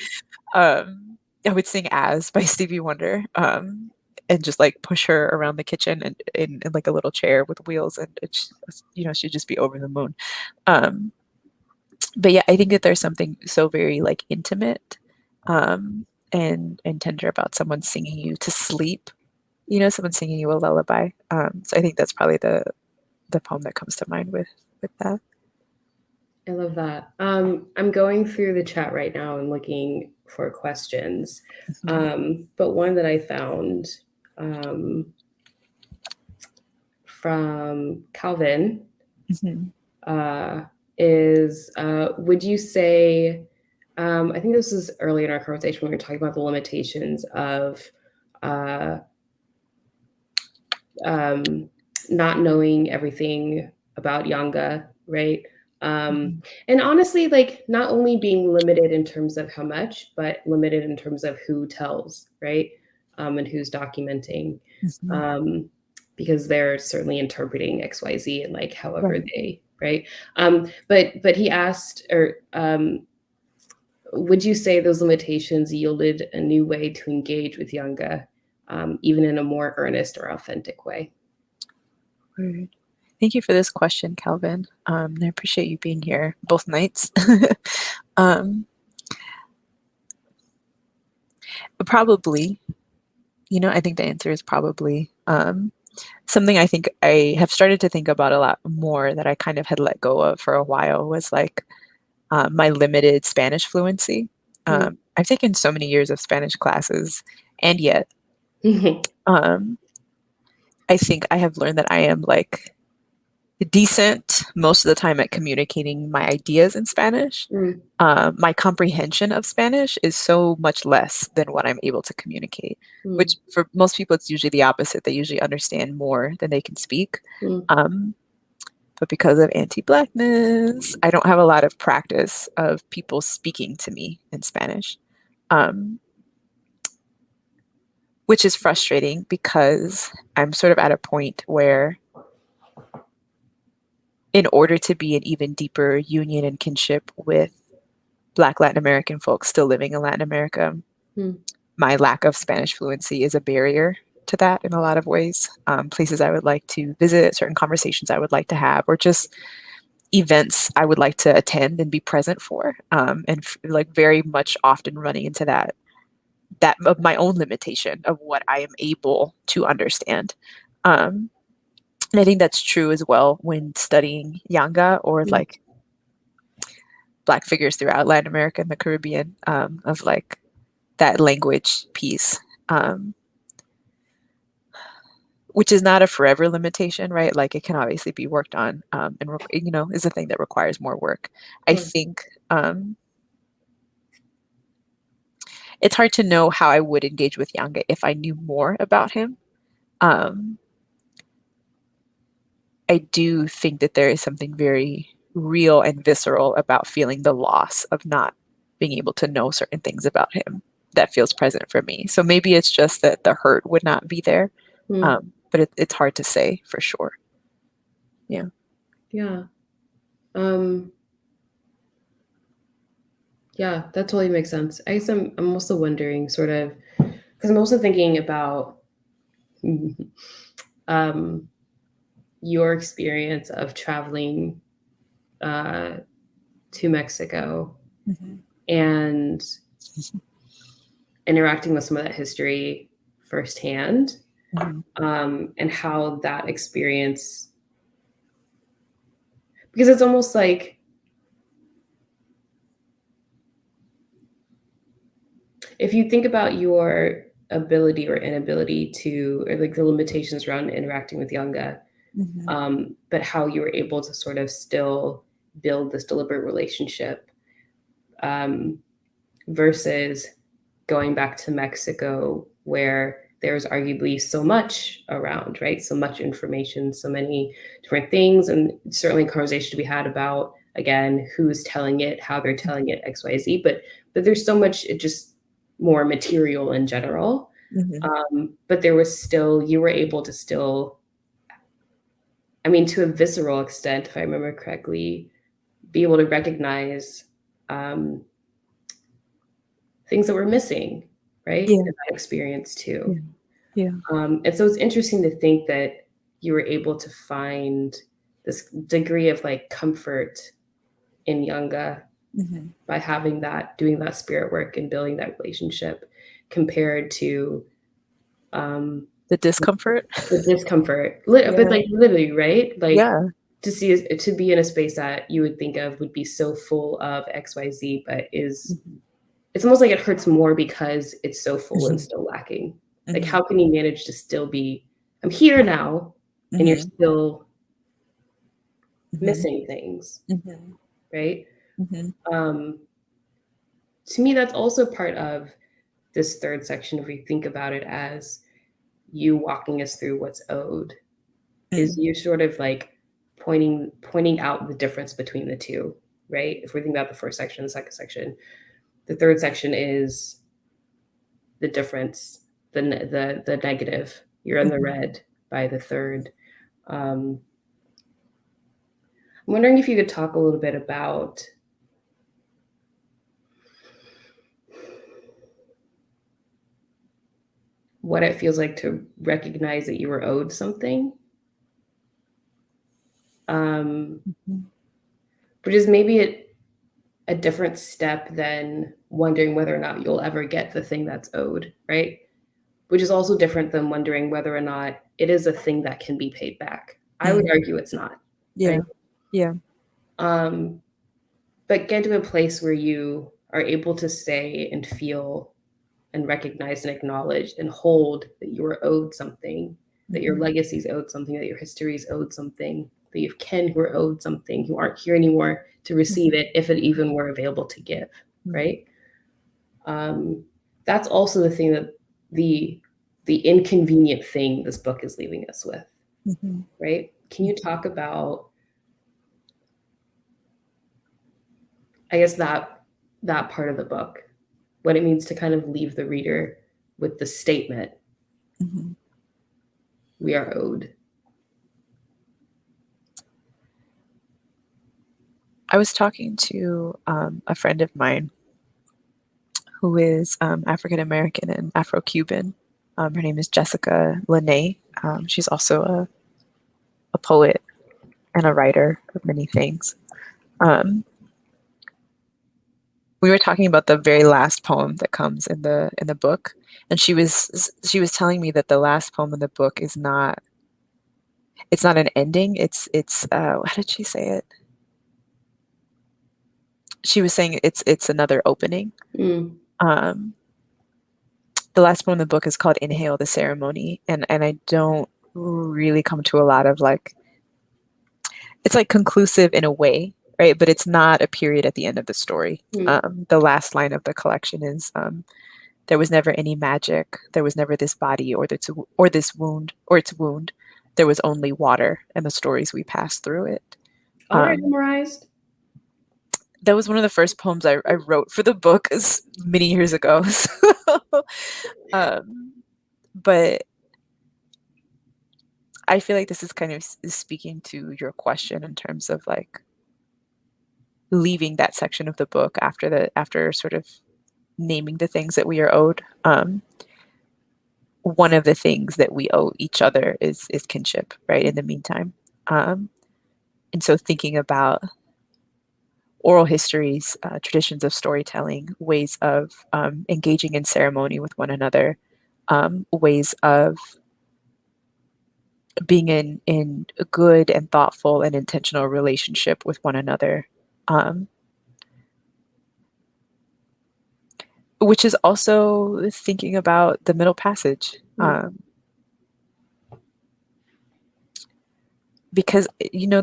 S1: I would sing "As" by Stevie Wonder, and just like push her around the kitchen and in like a little chair with wheels, and it's, she'd just be over the moon. Um, but yeah, I think that there's something so very like intimate, and tender about someone singing you to sleep. Someone singing you a lullaby. So I think that's probably the poem that comes to mind with that.
S2: I love that. I'm going through the chat right now and looking for questions.
S1: Mhm.
S2: But one that I found um, from Calvin
S1: Mhm.
S2: uh, is would you say, I think this was early in our conversation when we were talking about the limitations of uh, um, not knowing everything about Yanga, right? Um,
S1: Mhm.
S2: and honestly, like not only being limited in terms of how much, but limited in terms of who tells, right? And who's documenting,
S1: Mhm.
S2: um, because they're certainly interpreting X, Y, Z and like however
S1: Right.
S2: they, right? But he asked, or would you say those limitations yielded a new way to engage with Yanga, even in a more earnest or authentic way?
S1: Right. Thank you for this question, Calvin. And I appreciate you being here both nights. um, Probably, I think the answer is probably. Something I think I have started to think about a lot more that I kind of had let go of for a while was like my limited Spanish fluency.
S2: Mm.
S1: I've taken so many years of Spanish classes, and yet um, I think I have learned that I am like decent most of the time at communicating my ideas in Spanish.
S2: Mm,
S1: My comprehension of Spanish is so much less than what I'm able to communicate, which
S2: mm,
S1: for most people, it's usually the opposite. They usually understand more than they can speak.
S2: mm.
S1: Um, but because of anti-Blackness, I don't have a lot of practice of people speaking to me in Spanish, um, which is frustrating because I'm sort of at a point where, in order to be an even deeper union and kinship with Black Latin American folks still living in Latin America,
S2: Mm,
S1: my lack of Spanish fluency is a barrier to that in a lot of ways. Places I would like to visit, certain conversations I would like to have, or just events I would like to attend and be present for. And like very much often running into that that of my own limitation of what I am able to understand. And I think that's true as well when studying Yanga or like Black figures throughout Latin America and the Caribbean, of like that language piece, which is not a forever limitation, right? Like it can obviously be worked on, and you know, is a thing that requires more work. I think it's hard to know how I would engage with Yanga if I knew more about him. I do think that there is something very real and visceral about feeling the loss of not being able to know certain things about him that feels present for me. So maybe it's just that the hurt would not be there, but it's hard to say for sure. Yeah.
S2: Yeah. Yeah, that totally makes sense. I guess I'm also wondering sort of, because I'm also thinking about your experience of traveling to Mexico and interacting with some of that history firsthand, and how that experience, because it's almost like if you think about your ability or inability to, or like the limitations around interacting with Yanga, but how you were able to sort of still build this deliberate relationship, versus going back to Mexico where there's arguably so much around, right? So much information, so many different things, and certainly a conversation to be had about, again, who's telling it, how they're telling it, XYZ, but there's so much, it just more material in general. But there was still, you were able to still, I mean, to a visceral extent, if I remember correctly, be able to recognize things that were missing, right? In that experience too. And so it's interesting to think that you were able to find this degree of like comfort in Yunga by having that, doing that spirit work and building that relationship, compared to
S1: the discomfort.
S2: But like literally, right? Like to be in a space that you would think of would be so full of XYZ, but is it's almost like it hurts more because it's so full and still lacking. Like, how can you manage to still be, I'm here now, and you're still missing things, right? To me, that's also part of this third section, if we think about it as you walking us through what's owed, is you sort of like pointing out the difference between the two, right? If we think about the first section and the second section, the third section is the difference, the negative. You're in the red by the third. I'm wondering if you could talk a little bit about what it feels like to recognize that you were owed something, which is maybe a different step than wondering whether or not you'll ever get the thing that's owed, right? Which is also different than wondering whether or not it is a thing that can be paid back. I would argue it's not. Right? But get to a place where you are able to say and feel and recognize and acknowledge and hold that you are owed something, that your legacy is owed something, that your history is owed something, that you have kin who are owed something, who aren't here anymore to receive it, if it even were available to give, right? That's also the thing that the inconvenient thing this book is leaving us with, right? Can you talk about, I guess, that part of the book, what it means to kind of leave the reader with the statement, we are owed?
S1: I was talking to a friend of mine who is African American and Afro-Cuban. Her name is Jessica Lene. She's also a poet and a writer of many things. we were talking about the very last poem that comes in the book, and she was telling me that the last poem in the book is not, it's not an ending. It's how did she say it? She was saying it's another opening.
S2: Mm.
S1: Um, the last poem in the book is called "Inhale the Ceremony," and I don't really come to a lot of like, it's like conclusive in a way, right? But it's not a period at the end of the story.
S2: Mm.
S1: The last line of the collection is, there was never any magic. There was never this body or this wound or its wound. There was only water and the stories we passed through it.
S2: All right,
S1: Um,
S2: memorized.
S1: that was one of the first poems I wrote for the book many years ago. So, um, but I feel like this is kind of speaking to your question in terms of like leaving that section of the book after sort of naming the things that we are owed. One of the things that we owe each other is kinship, right? In the meantime, um, and so thinking about oral histories, traditions of storytelling, ways of engaging in ceremony with one another, ways of being in a good and thoughtful and intentional relationship with one another, um, which is also thinking about the Middle Passage.
S2: Mm.
S1: Because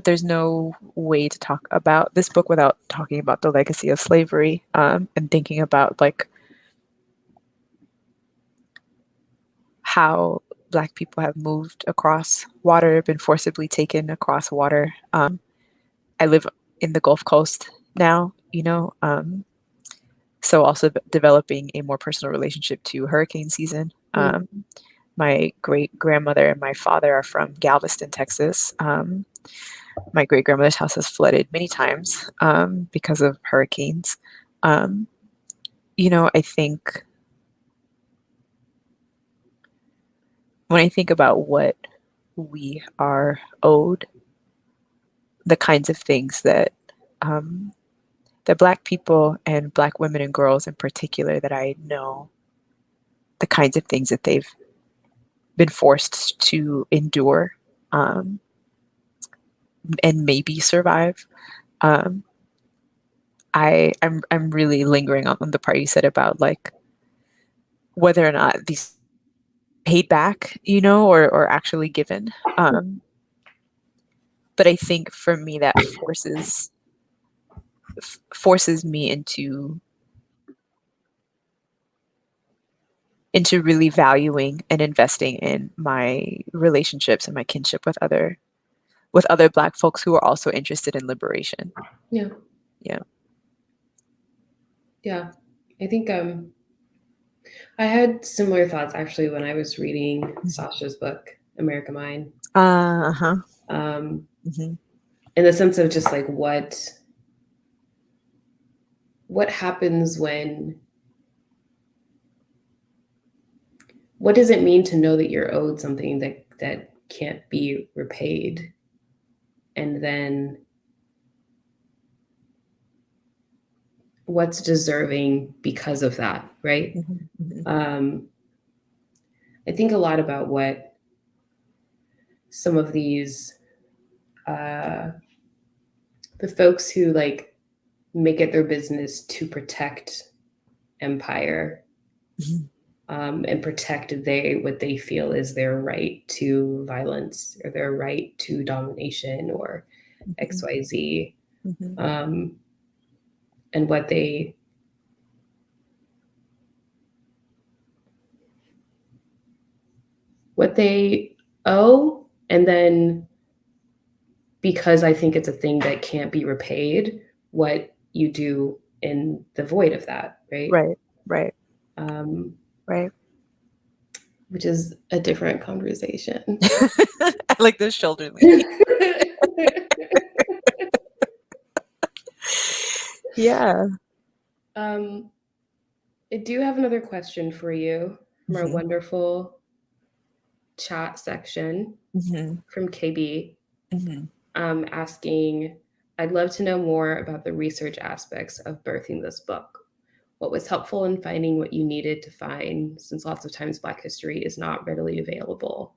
S1: there's no way to talk about this book without talking about the legacy of slavery, and thinking about like how Black people have moved across water, been forcibly taken across water. I live in the Gulf Coast now, so also developing a more personal relationship to hurricane season.
S2: Mm.
S1: My great grandmother and my father are from Galveston, Texas. My great grandmother's house has flooded many times, because of hurricanes. Um, I think when I think about what we are owed, the kinds of things um, that Black people and Black women and girls in particular that I know, the kinds of things that they've been forced to endure, um, and maybe survive. Um, I'm really lingering on the part you said about like whether or not these paid back, or actually given. But I think for me that forces me into really valuing and investing in my relationships and my kinship with other Black folks who are also interested in liberation.
S2: Yeah.
S1: Yeah.
S2: Yeah. I think I had similar thoughts actually when I was reading
S1: Mhm.
S2: Sasha's book, America Mine.
S1: Uh-huh.
S2: Um,
S1: Hmm.
S2: in the sense of just like what happens what does it mean to know that you're owed something that can't be repaid? And then what's deserving because of that, right?
S1: Hmm. Hmm.
S2: Um, I think a lot about what some of these uh, the folks who like make it their business to protect empire,
S1: Hmm.
S2: and protect what they feel is their right to violence or their right to domination or XYZ,
S1: Hmm.
S2: um, and what they owe, and then because I think it's a thing that can't be repaid, what you do in the void of that, right?
S1: Right. Right.
S2: Um,
S1: Right.
S2: which is a different conversation.
S1: I like the shoulder lean. Yeah.
S2: um, I do have another question for you from our
S1: Hmm.
S2: wonderful chat section
S1: Hmm.
S2: from KB,
S1: Hmm.
S2: asking, I'd love to know more about the research aspects of birthing this book. what was helpful in finding what you needed to find, since lots of times Black history is not readily available?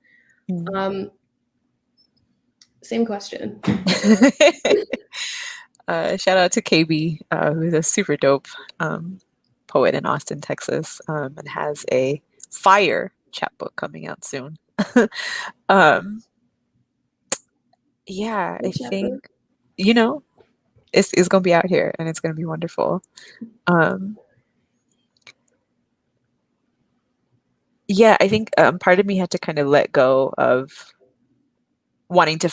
S1: Mm.
S2: Um, Same question.
S1: Shout out to KB, who's a super dope poet in Austin, Texas, and has a fire chapbook coming out soon. um, yeah, I
S2: What chapter?
S1: think, you know, it's going to be out here and it's going to be wonderful. Um, yeah, I think part of me had to kind of let go of wanting to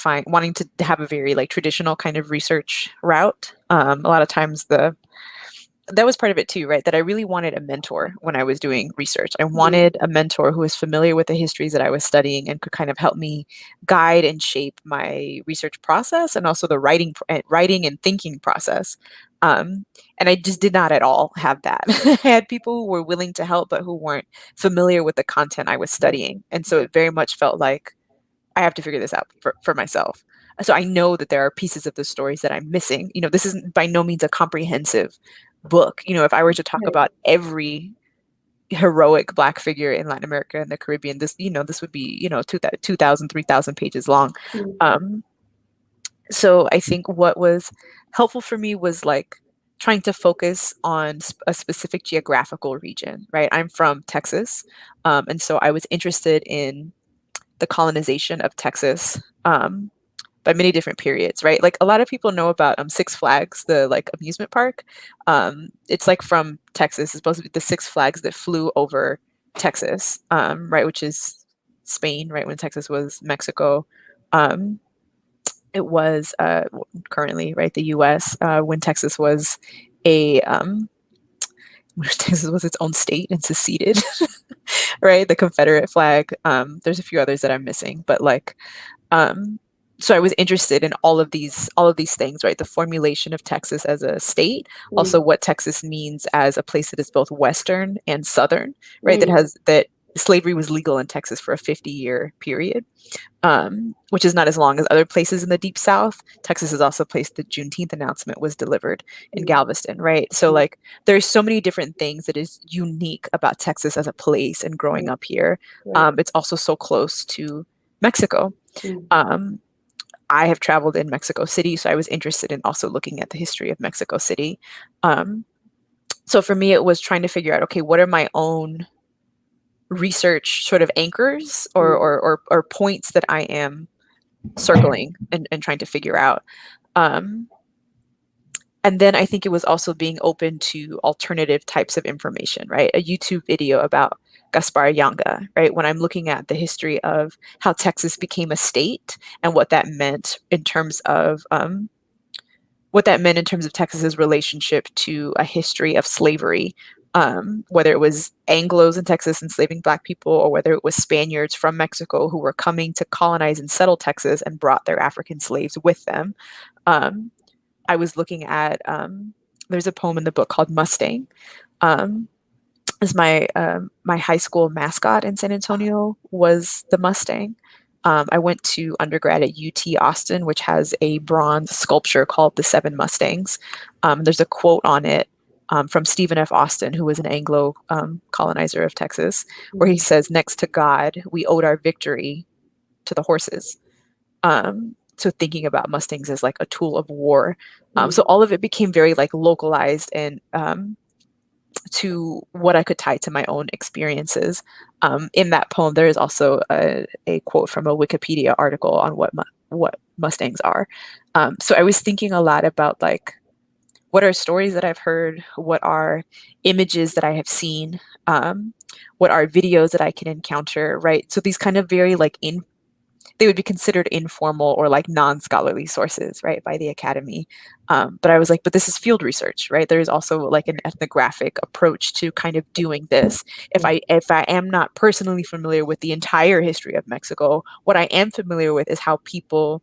S1: have a very like traditional kind of research route. A lot of times that was part of it too, right? That I really wanted a mentor when I was doing research. I
S2: Mhm.
S1: wanted a mentor who was familiar with the histories that I was studying and could kind of help me guide and shape my research process and also the writing and thinking process. Um, and I just did not at all have that. I had people who were willing to help, but who weren't familiar with the content I was studying. And so it very much felt like I have to figure this out for myself. So I know that there are pieces of the stories that I'm missing. This isn't by no means a comprehensive book. If I were to talk
S2: Right.
S1: about every heroic Black figure in Latin America and the Caribbean, this would be, 2,000, 3,000 pages long.
S2: Mm.
S1: Um, so I think what was helpful for me was like trying to focus on a specific geographical region, right? I'm from Texas. And so I was interested in the colonization of Texas by many different periods, right? Like a lot of people know about Six Flags, the like amusement park. It's like from Texas. It's supposed to be the Six Flags that flew over Texas, right? Which is Spain, right? When Texas was Mexico. Um, it was currently, right, the U.S. When Texas was a when Texas was its own state and seceded, right? The Confederate flag. There's a few others that I'm missing, but like um, so I was interested in all of these things, right? The formulation of Texas as a state, also
S2: Mm.
S1: what Texas means as a place that is both Western and Southern, right? That
S2: Mm.
S1: has that slavery was legal in Texas for a 50-year period, which is not as long as other places in the Deep South. Texas is also a place the Juneteenth announcement was delivered in
S2: Mm.
S1: Galveston, right? So
S2: Mm.
S1: like there's so many different things that is unique about Texas as a place and growing
S2: Right.
S1: up here.
S2: Right.
S1: It's also so close to Mexico.
S2: Mm.
S1: Um, I have traveled in Mexico City, so I was interested in also looking at the history of Mexico City. Um, so for me, it was trying to figure out, okay, what are my own research sort of anchors or
S2: Mm.
S1: or or points that I am circling and trying to figure out. Um, and then I think it was also being open to alternative types of information, right? A YouTube video about Gaspar Yanga, right? When I'm looking at the history of how Texas became a state and what that meant in terms of Texas's relationship to a history of slavery, whether it was Anglos in Texas enslaving Black people, or whether it was Spaniards from Mexico who were coming to colonize and settle Texas and brought their African slaves with them. Um, I was looking at there's a poem in the book called Mustang. Um, is my high school mascot in San Antonio was the Mustang. I went to undergrad at UT Austin, which has a bronze sculpture called the Seven Mustangs. There's a quote on it from Stephen F. Austin, who was an Anglo colonizer of Texas, where he
S2: Mm.
S1: says, "Next to God, we owed our victory to the horses." So thinking about Mustangs as like a tool of war. So
S2: Mm.
S1: all of it became very like localized and to what I could tie to my own experiences. In that poem, there is also a quote from a Wikipedia article on what Mustangs are. So I was thinking a lot about like what are stories that I've heard, what are images that I have seen, what are videos that I can encounter, right? So these kind of very like they would be considered informal or like non-scholarly sources, right, by the academy. But I was like, but this is field research, right? There is also like an ethnographic approach to kind of doing this. If
S2: Mm.
S1: I am not personally familiar with the entire history of Mexico, what I am familiar with is how people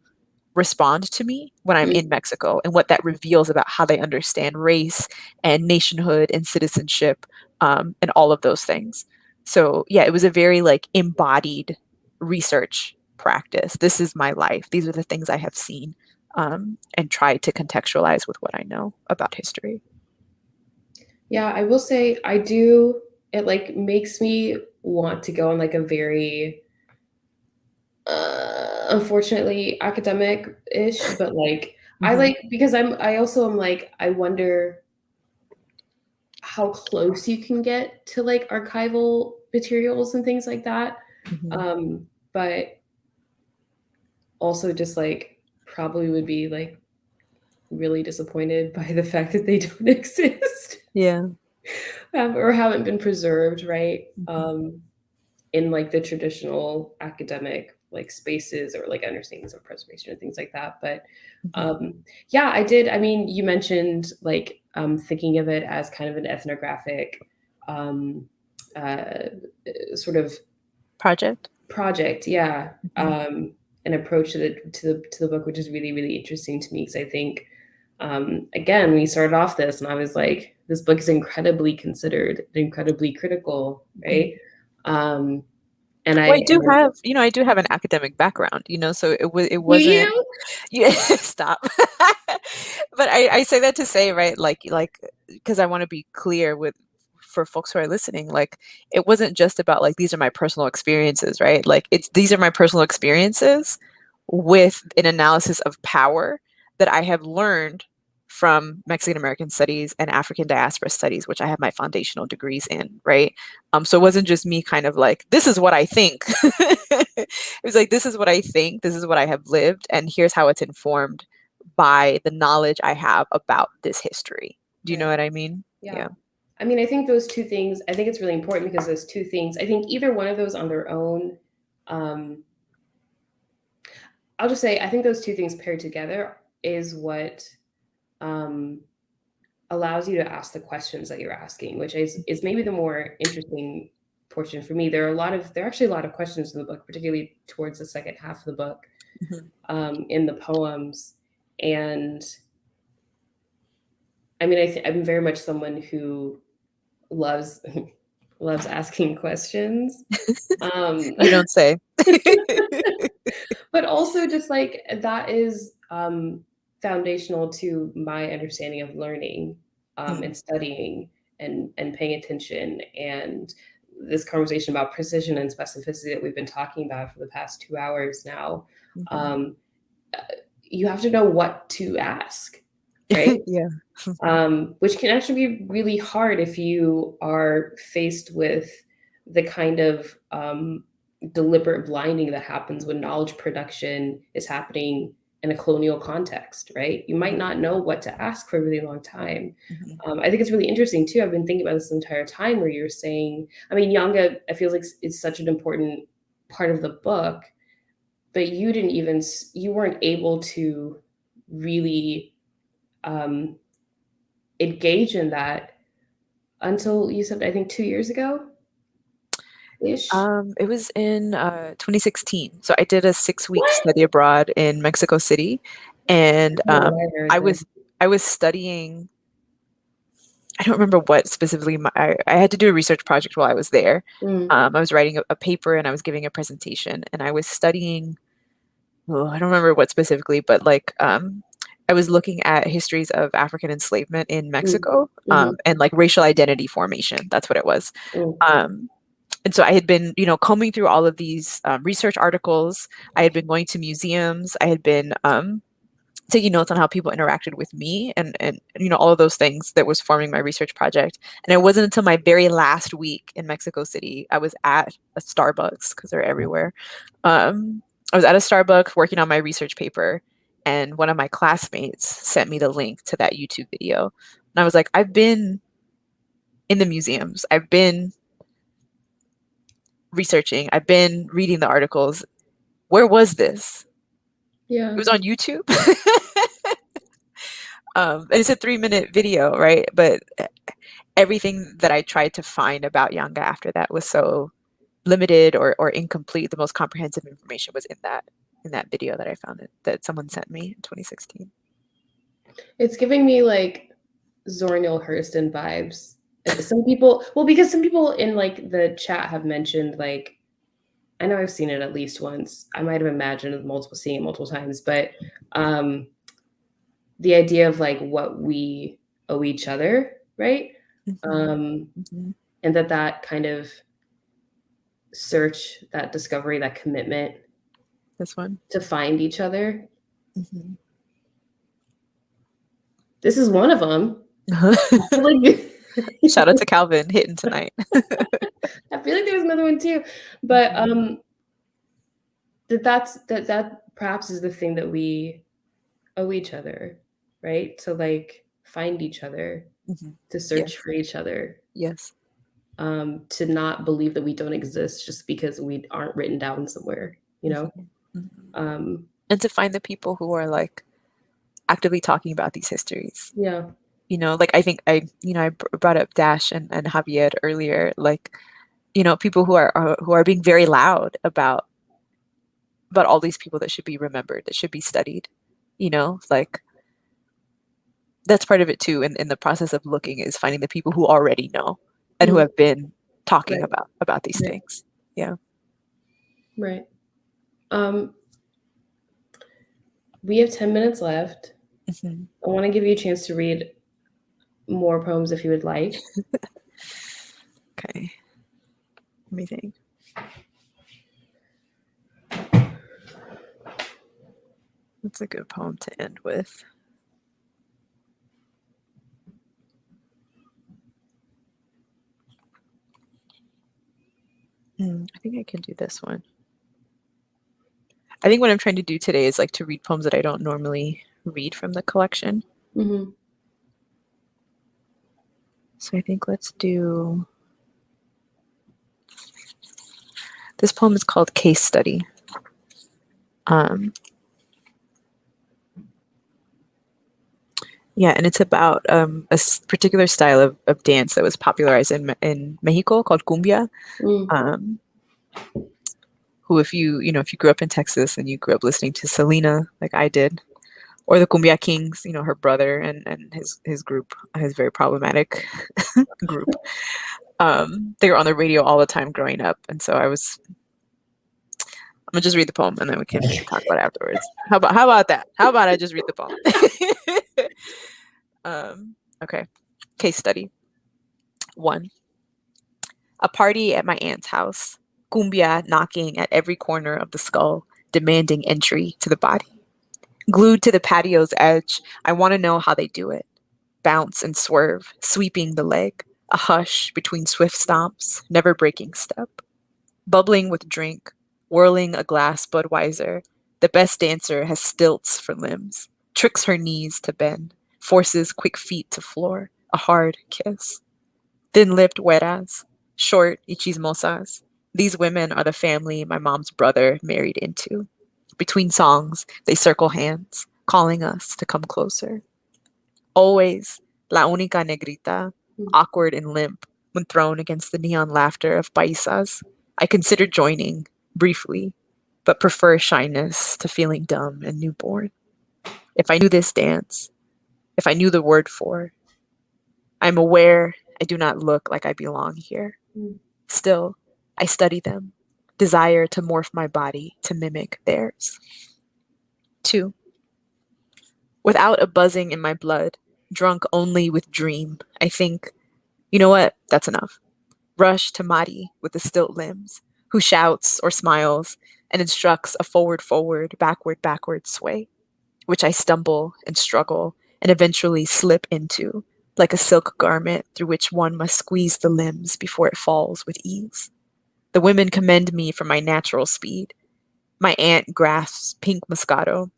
S1: respond to me when I'm in
S2: Mm.
S1: Mexico and what that reveals about how they understand race and nationhood and citizenship, and all of those things. So yeah, it was a very like embodied research practice. This is my life. These are the things I have seen, and try to contextualize with what I know about history.
S2: Yeah, I will say I do. It like makes me want to go on like a very, unfortunately academic-ish, but like I
S1: Hmm.
S2: like because I also am like I wonder how close you can get to like archival materials and things like that.
S1: Hmm.
S2: But also just like probably would be like really disappointed by the fact that they don't exist,
S1: Yeah.
S2: or haven't been preserved, right?
S1: Hmm.
S2: In like the traditional academic like spaces or like understandings of preservation and things like that. But
S1: Hmm.
S2: um, yeah, I did. I mean, you mentioned like thinking of it as kind of an ethnographic um, uh, sort of
S1: Project.
S2: project, yeah.
S1: Hmm.
S2: An approach to the book, which is really really interesting to me because I think again we started off this and I was like, this book is incredibly considered, incredibly critical,
S1: Hmm.
S2: right? Um, and
S1: Well, I
S2: I
S1: do have, I do have an academic background, so it
S2: do
S1: wasn't.
S2: you?
S1: Yeah, stop. But I say that to say, right, like because I want to be clear with for folks who are listening, like it wasn't just about like these are my personal experiences, right? Like it's these are my personal experiences with an analysis of power that I have learned from Mexican American studies and African diaspora studies, which I have my foundational degrees in, right? So it wasn't just me kind of like, this is what I think. It was like, this is what I think, this is what I have lived, and here's how it's informed by the knowledge I have about this history. Do you know
S2: Right.
S1: what I mean?
S2: Yeah.
S1: Yeah.
S2: I mean, I think those two things, I think it's really important because those two things, I think either one of those on their own, um, I'll just say, I think those two things paired together is what um, allows you to ask the questions that you're asking, which is maybe the more interesting portion for me. There are actually a lot of questions in the book, particularly towards the second half of the book,
S1: Mhm.
S2: in the poems. And I mean, I'm very much someone who loves loves asking questions. Um,
S1: You don't say.
S2: but also just like that is foundational to my understanding of learning,
S1: Mm,
S2: and studying and paying attention, and this conversation about precision and specificity that we've been talking about for the past 2 hours now.
S1: mhm.
S2: um, you have to know what to ask, right?
S1: Yeah.
S2: Which can actually be really hard if you are faced with the kind of deliberate blinding that happens when knowledge production is happening in a colonial context, right? You might
S1: Mhm,
S2: not know what to ask for a really long time.
S1: mhm.
S2: I think it's really interesting too. I've been thinking about this the entire time where you're saying, I mean, Yanga, I feel like is such an important part of the book, but you weren't able to really um, engage in that until you said, I think 2 years ago ish.
S1: It was in 2016. So I did a 6-week
S2: What?
S1: study abroad in Mexico City, and
S2: I don't know why I heard
S1: I
S2: this.
S1: was I was studying. I don't remember what specifically. I had to do a research project while I was there.
S2: Mm,
S1: I was writing a paper and I was giving a presentation, and I was studying. Oh, I don't remember what specifically, but like I was looking at histories of African enslavement in
S2: mm,
S1: Mexico,
S2: mhm,
S1: and like racial identity formation. That's what it was.
S2: mm.
S1: Um, and so I had been, combing through all of these research articles. I had been going to museums. I had been taking notes on how people interacted with me, and all of those things that was forming my research project. And it wasn't until my very last week in Mexico City, I was at a Starbucks because they're everywhere. Um, I was at a Starbucks working on my research paper, and one of my classmates sent me the link to that YouTube video. And I was like, I've been in the museums. I've been researching. I've been reading the articles. Where was this? It
S2: Yeah.
S1: was on YouTube. And it's a 3-minute video, right? But everything that I tried to find about Yanga after that was so limited or incomplete. The most comprehensive information was in that video that I found that someone sent me in 2016.
S2: It's giving me like Zora Neale Hurston vibes. Some people, well, because some people in like the chat have mentioned like, I know I've seen it at least once. I might have imagined seeing it multiple times, but um, the idea of like what we owe each other, right? And that kind of search, that discovery, that commitment
S1: This one.
S2: to find each other. This is one of them.
S1: Shout out to Calvin hitting tonight.
S2: I feel like there was another one too, but that perhaps is the thing that we owe each other, right? To like find each other, to search for each other.
S1: Yes.
S2: To not believe that we don't exist just because we aren't written down somewhere, you know?
S1: And to find the people who are like actively talking about these histories.
S2: Yeah.
S1: You know, like I think I brought up Dash and Javier earlier, like, you know, people who are being very loud about all these people that should be remembered, that should be studied, you know, like that's part of it too. In the process of looking is finding the people who already know and who have been talking about these things. Yeah.
S2: Right. We have 10 minutes left. I want to give you a chance to read more poems if you would like.
S1: Okay. Let me think. That's a good poem to end with. I think I can do this one. I think what I'm trying to do today is like to read poems that I don't normally read from the collection. So I think let's do... This poem is called Case Study. Yeah, and it's about a particular style of dance that was popularized in Mexico called cumbia. Who, if you grew up in Texas and you grew up listening to Selena, like I did, or the Cumbia Kings, you know, her brother and his group, his very problematic group. They were on the radio all the time growing up, and so I'm gonna just read the poem and then we can talk about it afterwards. How about that? How about I just read the poem? Okay. Case study. 1. A party at my aunt's house. Cumbia knocking at every corner of the skull, demanding entry to the body. Glued to the patio's edge, I want to know how they do it. Bounce and swerve, sweeping the leg, a hush between swift stomps, never breaking step. Bubbling with drink, whirling a glass Budweiser, the best dancer has stilts for limbs, tricks her knees to bend, forces quick feet to floor, a hard kiss. Thin-lipped güeras, short y chismosas. These women are the family my mom's brother married into. Between songs, they circle hands, calling us to come closer. Always la única negrita, awkward and limp, when thrown against the neon laughter of paisas. I consider joining, briefly, but prefer shyness to feeling dumb and newborn. If I knew this dance, if I knew the word for, I'm aware I do not look like I belong here. Still, I study them, desire to morph my body to mimic theirs. 2. Without a buzzing in my blood, drunk only with dream, I think, you know what, that's enough. Rush to Mari with the stilt limbs, who shouts or smiles and instructs a forward, backward sway, which I stumble and struggle and eventually slip into, like a silk garment through which one must squeeze the limbs before it falls with ease. The women commend me for my natural speed. My aunt grasps pink Moscato,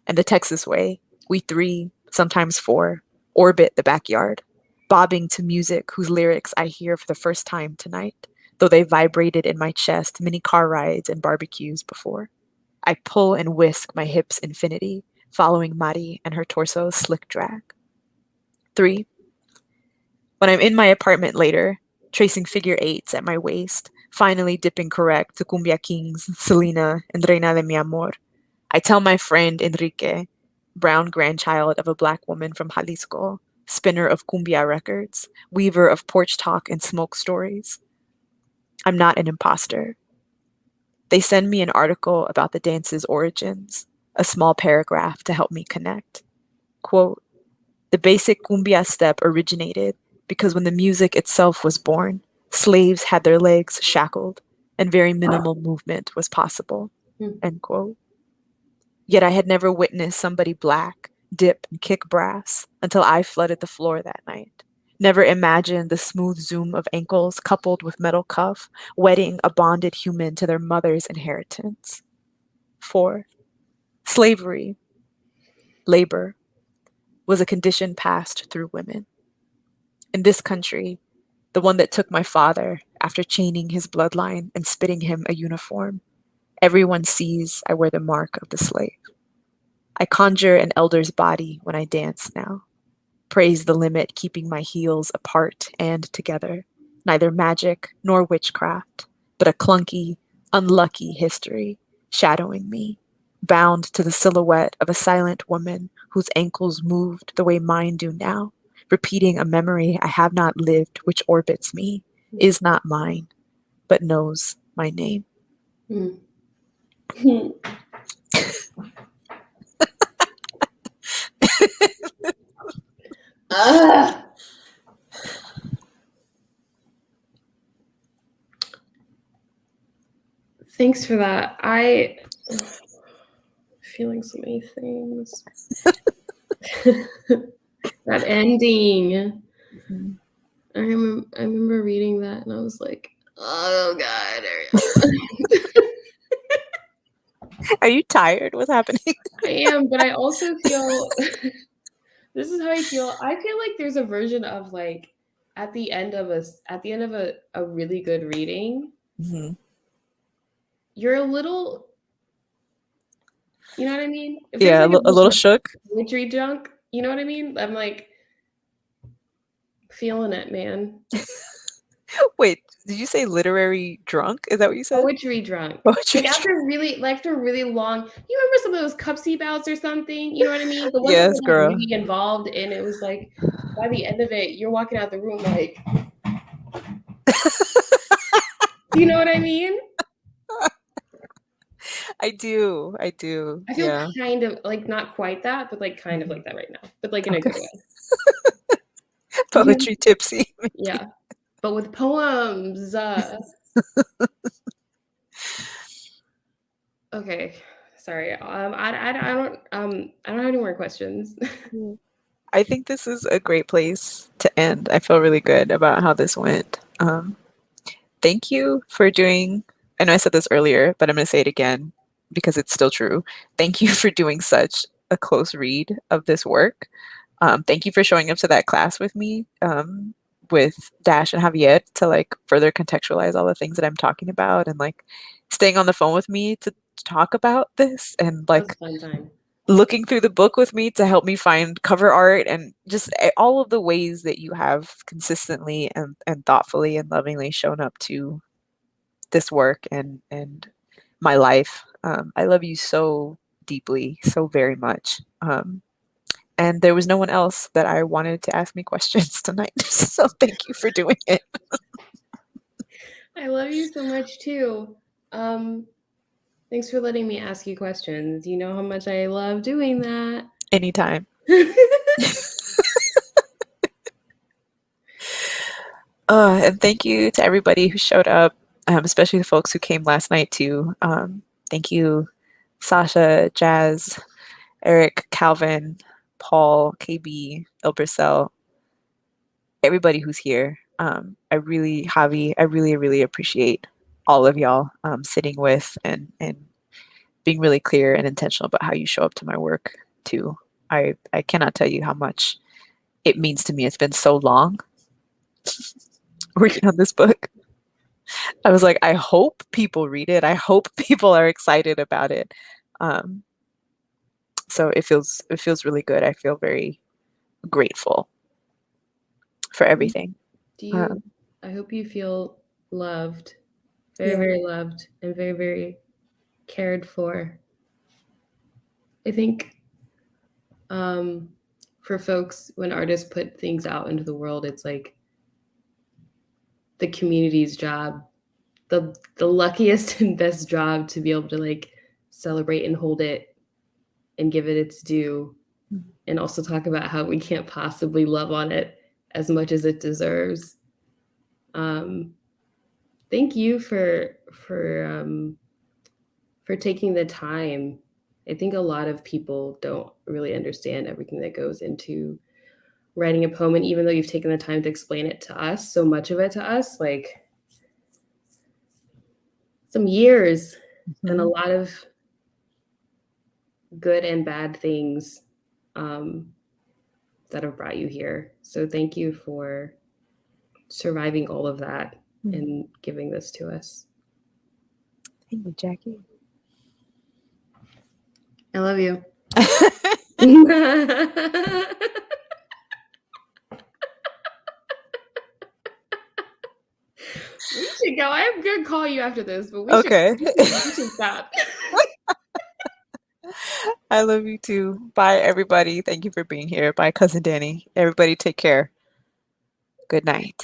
S1: and the Texas way, we 3, sometimes 4, orbit the backyard, bobbing to music whose lyrics I hear for the first time tonight, though they vibrated in my chest many car rides and barbecues before. I pull and whisk my hips infinity, following Mari and her torso's slick drag. 3. When I'm in my apartment later, tracing figure 8s at my waist, finally dipping correct to Cumbia Kings, Selena, and Reina de mi Amor, I tell my friend Enrique, brown grandchild of a black woman from Jalisco, spinner of cumbia records, weaver of porch talk and smoke stories, I'm not an imposter. They send me an article about the dance's origins, a small paragraph to help me connect. Quote, the basic cumbia step originated because when the music itself was born, slaves had their legs shackled, and very minimal movement was possible. End quote. Yet I had never witnessed somebody black dip and kick brass until I flooded the floor that night. Never imagined the smooth zoom of ankles coupled with metal cuff, wedding a bonded human to their mother's inheritance. 4. Slavery, labor, was a condition passed through women. In this country, the one that took my father after chaining his bloodline and spitting him a uniform, everyone sees I wear the mark of the slave. I conjure an elder's body when I dance now. Praise the limit keeping my heels apart and together. Neither magic nor witchcraft, but a clunky, unlucky history shadowing me, bound to the silhouette of a silent woman whose ankles moved the way mine do now, repeating a memory I have not lived which orbits me, is not mine, but knows my name.
S2: Thanks for that. Feeling so many things. That ending. I remember reading that and I was like, oh God, Ariana.
S1: Are you tired? What's happening?
S2: I am, but I also feel this is how I feel. I feel like there's a version of like at the end of a really good reading, you're a little, you know what I mean? If
S1: Yeah,
S2: there's like
S1: a little shook.
S2: witchery junk, you know what I mean? I'm like feeling it, man.
S1: Wait, did you say literary drunk? Is that what you said?
S2: Poetry drunk.
S1: Poetry
S2: Like after really long, you remember some of those cupsy bouts or something? You know what I mean? The ones that
S1: Yes,
S2: were like
S1: girl.
S2: really involved, and it was like by the end of it, you're walking out the room like, you know what I mean?
S1: I do.
S2: I feel kind of like not quite that, but like kind of like that right now, but like in a good way.
S1: Poetry tipsy.
S2: Yeah, but with poems. Okay, sorry. I don't have any more questions.
S1: I think this is a great place to end. I feel really good about how this went. Thank you for doing, I know I said this earlier, but I'm going to say it again because it's still true. Thank you for doing such a close read of this work. Thank you for showing up to that class with me, with Dash and Javier, to like further contextualize all the things that I'm talking about, and like staying on the phone with me to talk about this, and
S2: That was
S1: like
S2: a fun time.
S1: looking through the book with me to help me find cover art, and just all of the ways that you have consistently and thoughtfully and lovingly shown up to this work and my life. I love you so deeply, so very much. And there was no one else that I wanted to ask me questions tonight. So thank you for doing it.
S2: I love you so much too. Thanks for letting me ask you questions. You know how much I love doing that.
S1: Anytime. And thank you to everybody who showed up, especially the folks who came last night too. Thank you, Sasha, Jazz, Eric, Calvin, Paul, KB, El Brissell, everybody who's here. I really, Javi, I really, really appreciate all of y'all sitting with and being really clear and intentional about how you show up to my work too. I cannot tell you how much it means to me. It's been so long working on this book. I was like, I hope people read it. I hope people are excited about it. So it feels really good. I feel very grateful for everything.
S2: I hope you feel loved, very loved, and very, very cared for. I think for folks, when artists put things out into the world, it's like the community's job, the luckiest and best job to be able to like celebrate and hold it and give it its due, and also talk about how we can't possibly love on it as much as it deserves. Thank you for taking the time. I think a lot of people don't really understand everything that goes into writing a poem, and even though you've taken the time to explain it to us, so much of it to us, like some years and a lot of good and bad things that have brought you here. So thank you for surviving all of that and giving this to us.
S1: Thank you, Jacqui.
S2: I love you. We should go. I'm gonna call you after this, but we should stop.
S1: I love you too. Bye, everybody. Thank you for being here. Bye, Cousin Danny. Everybody take care. Good night.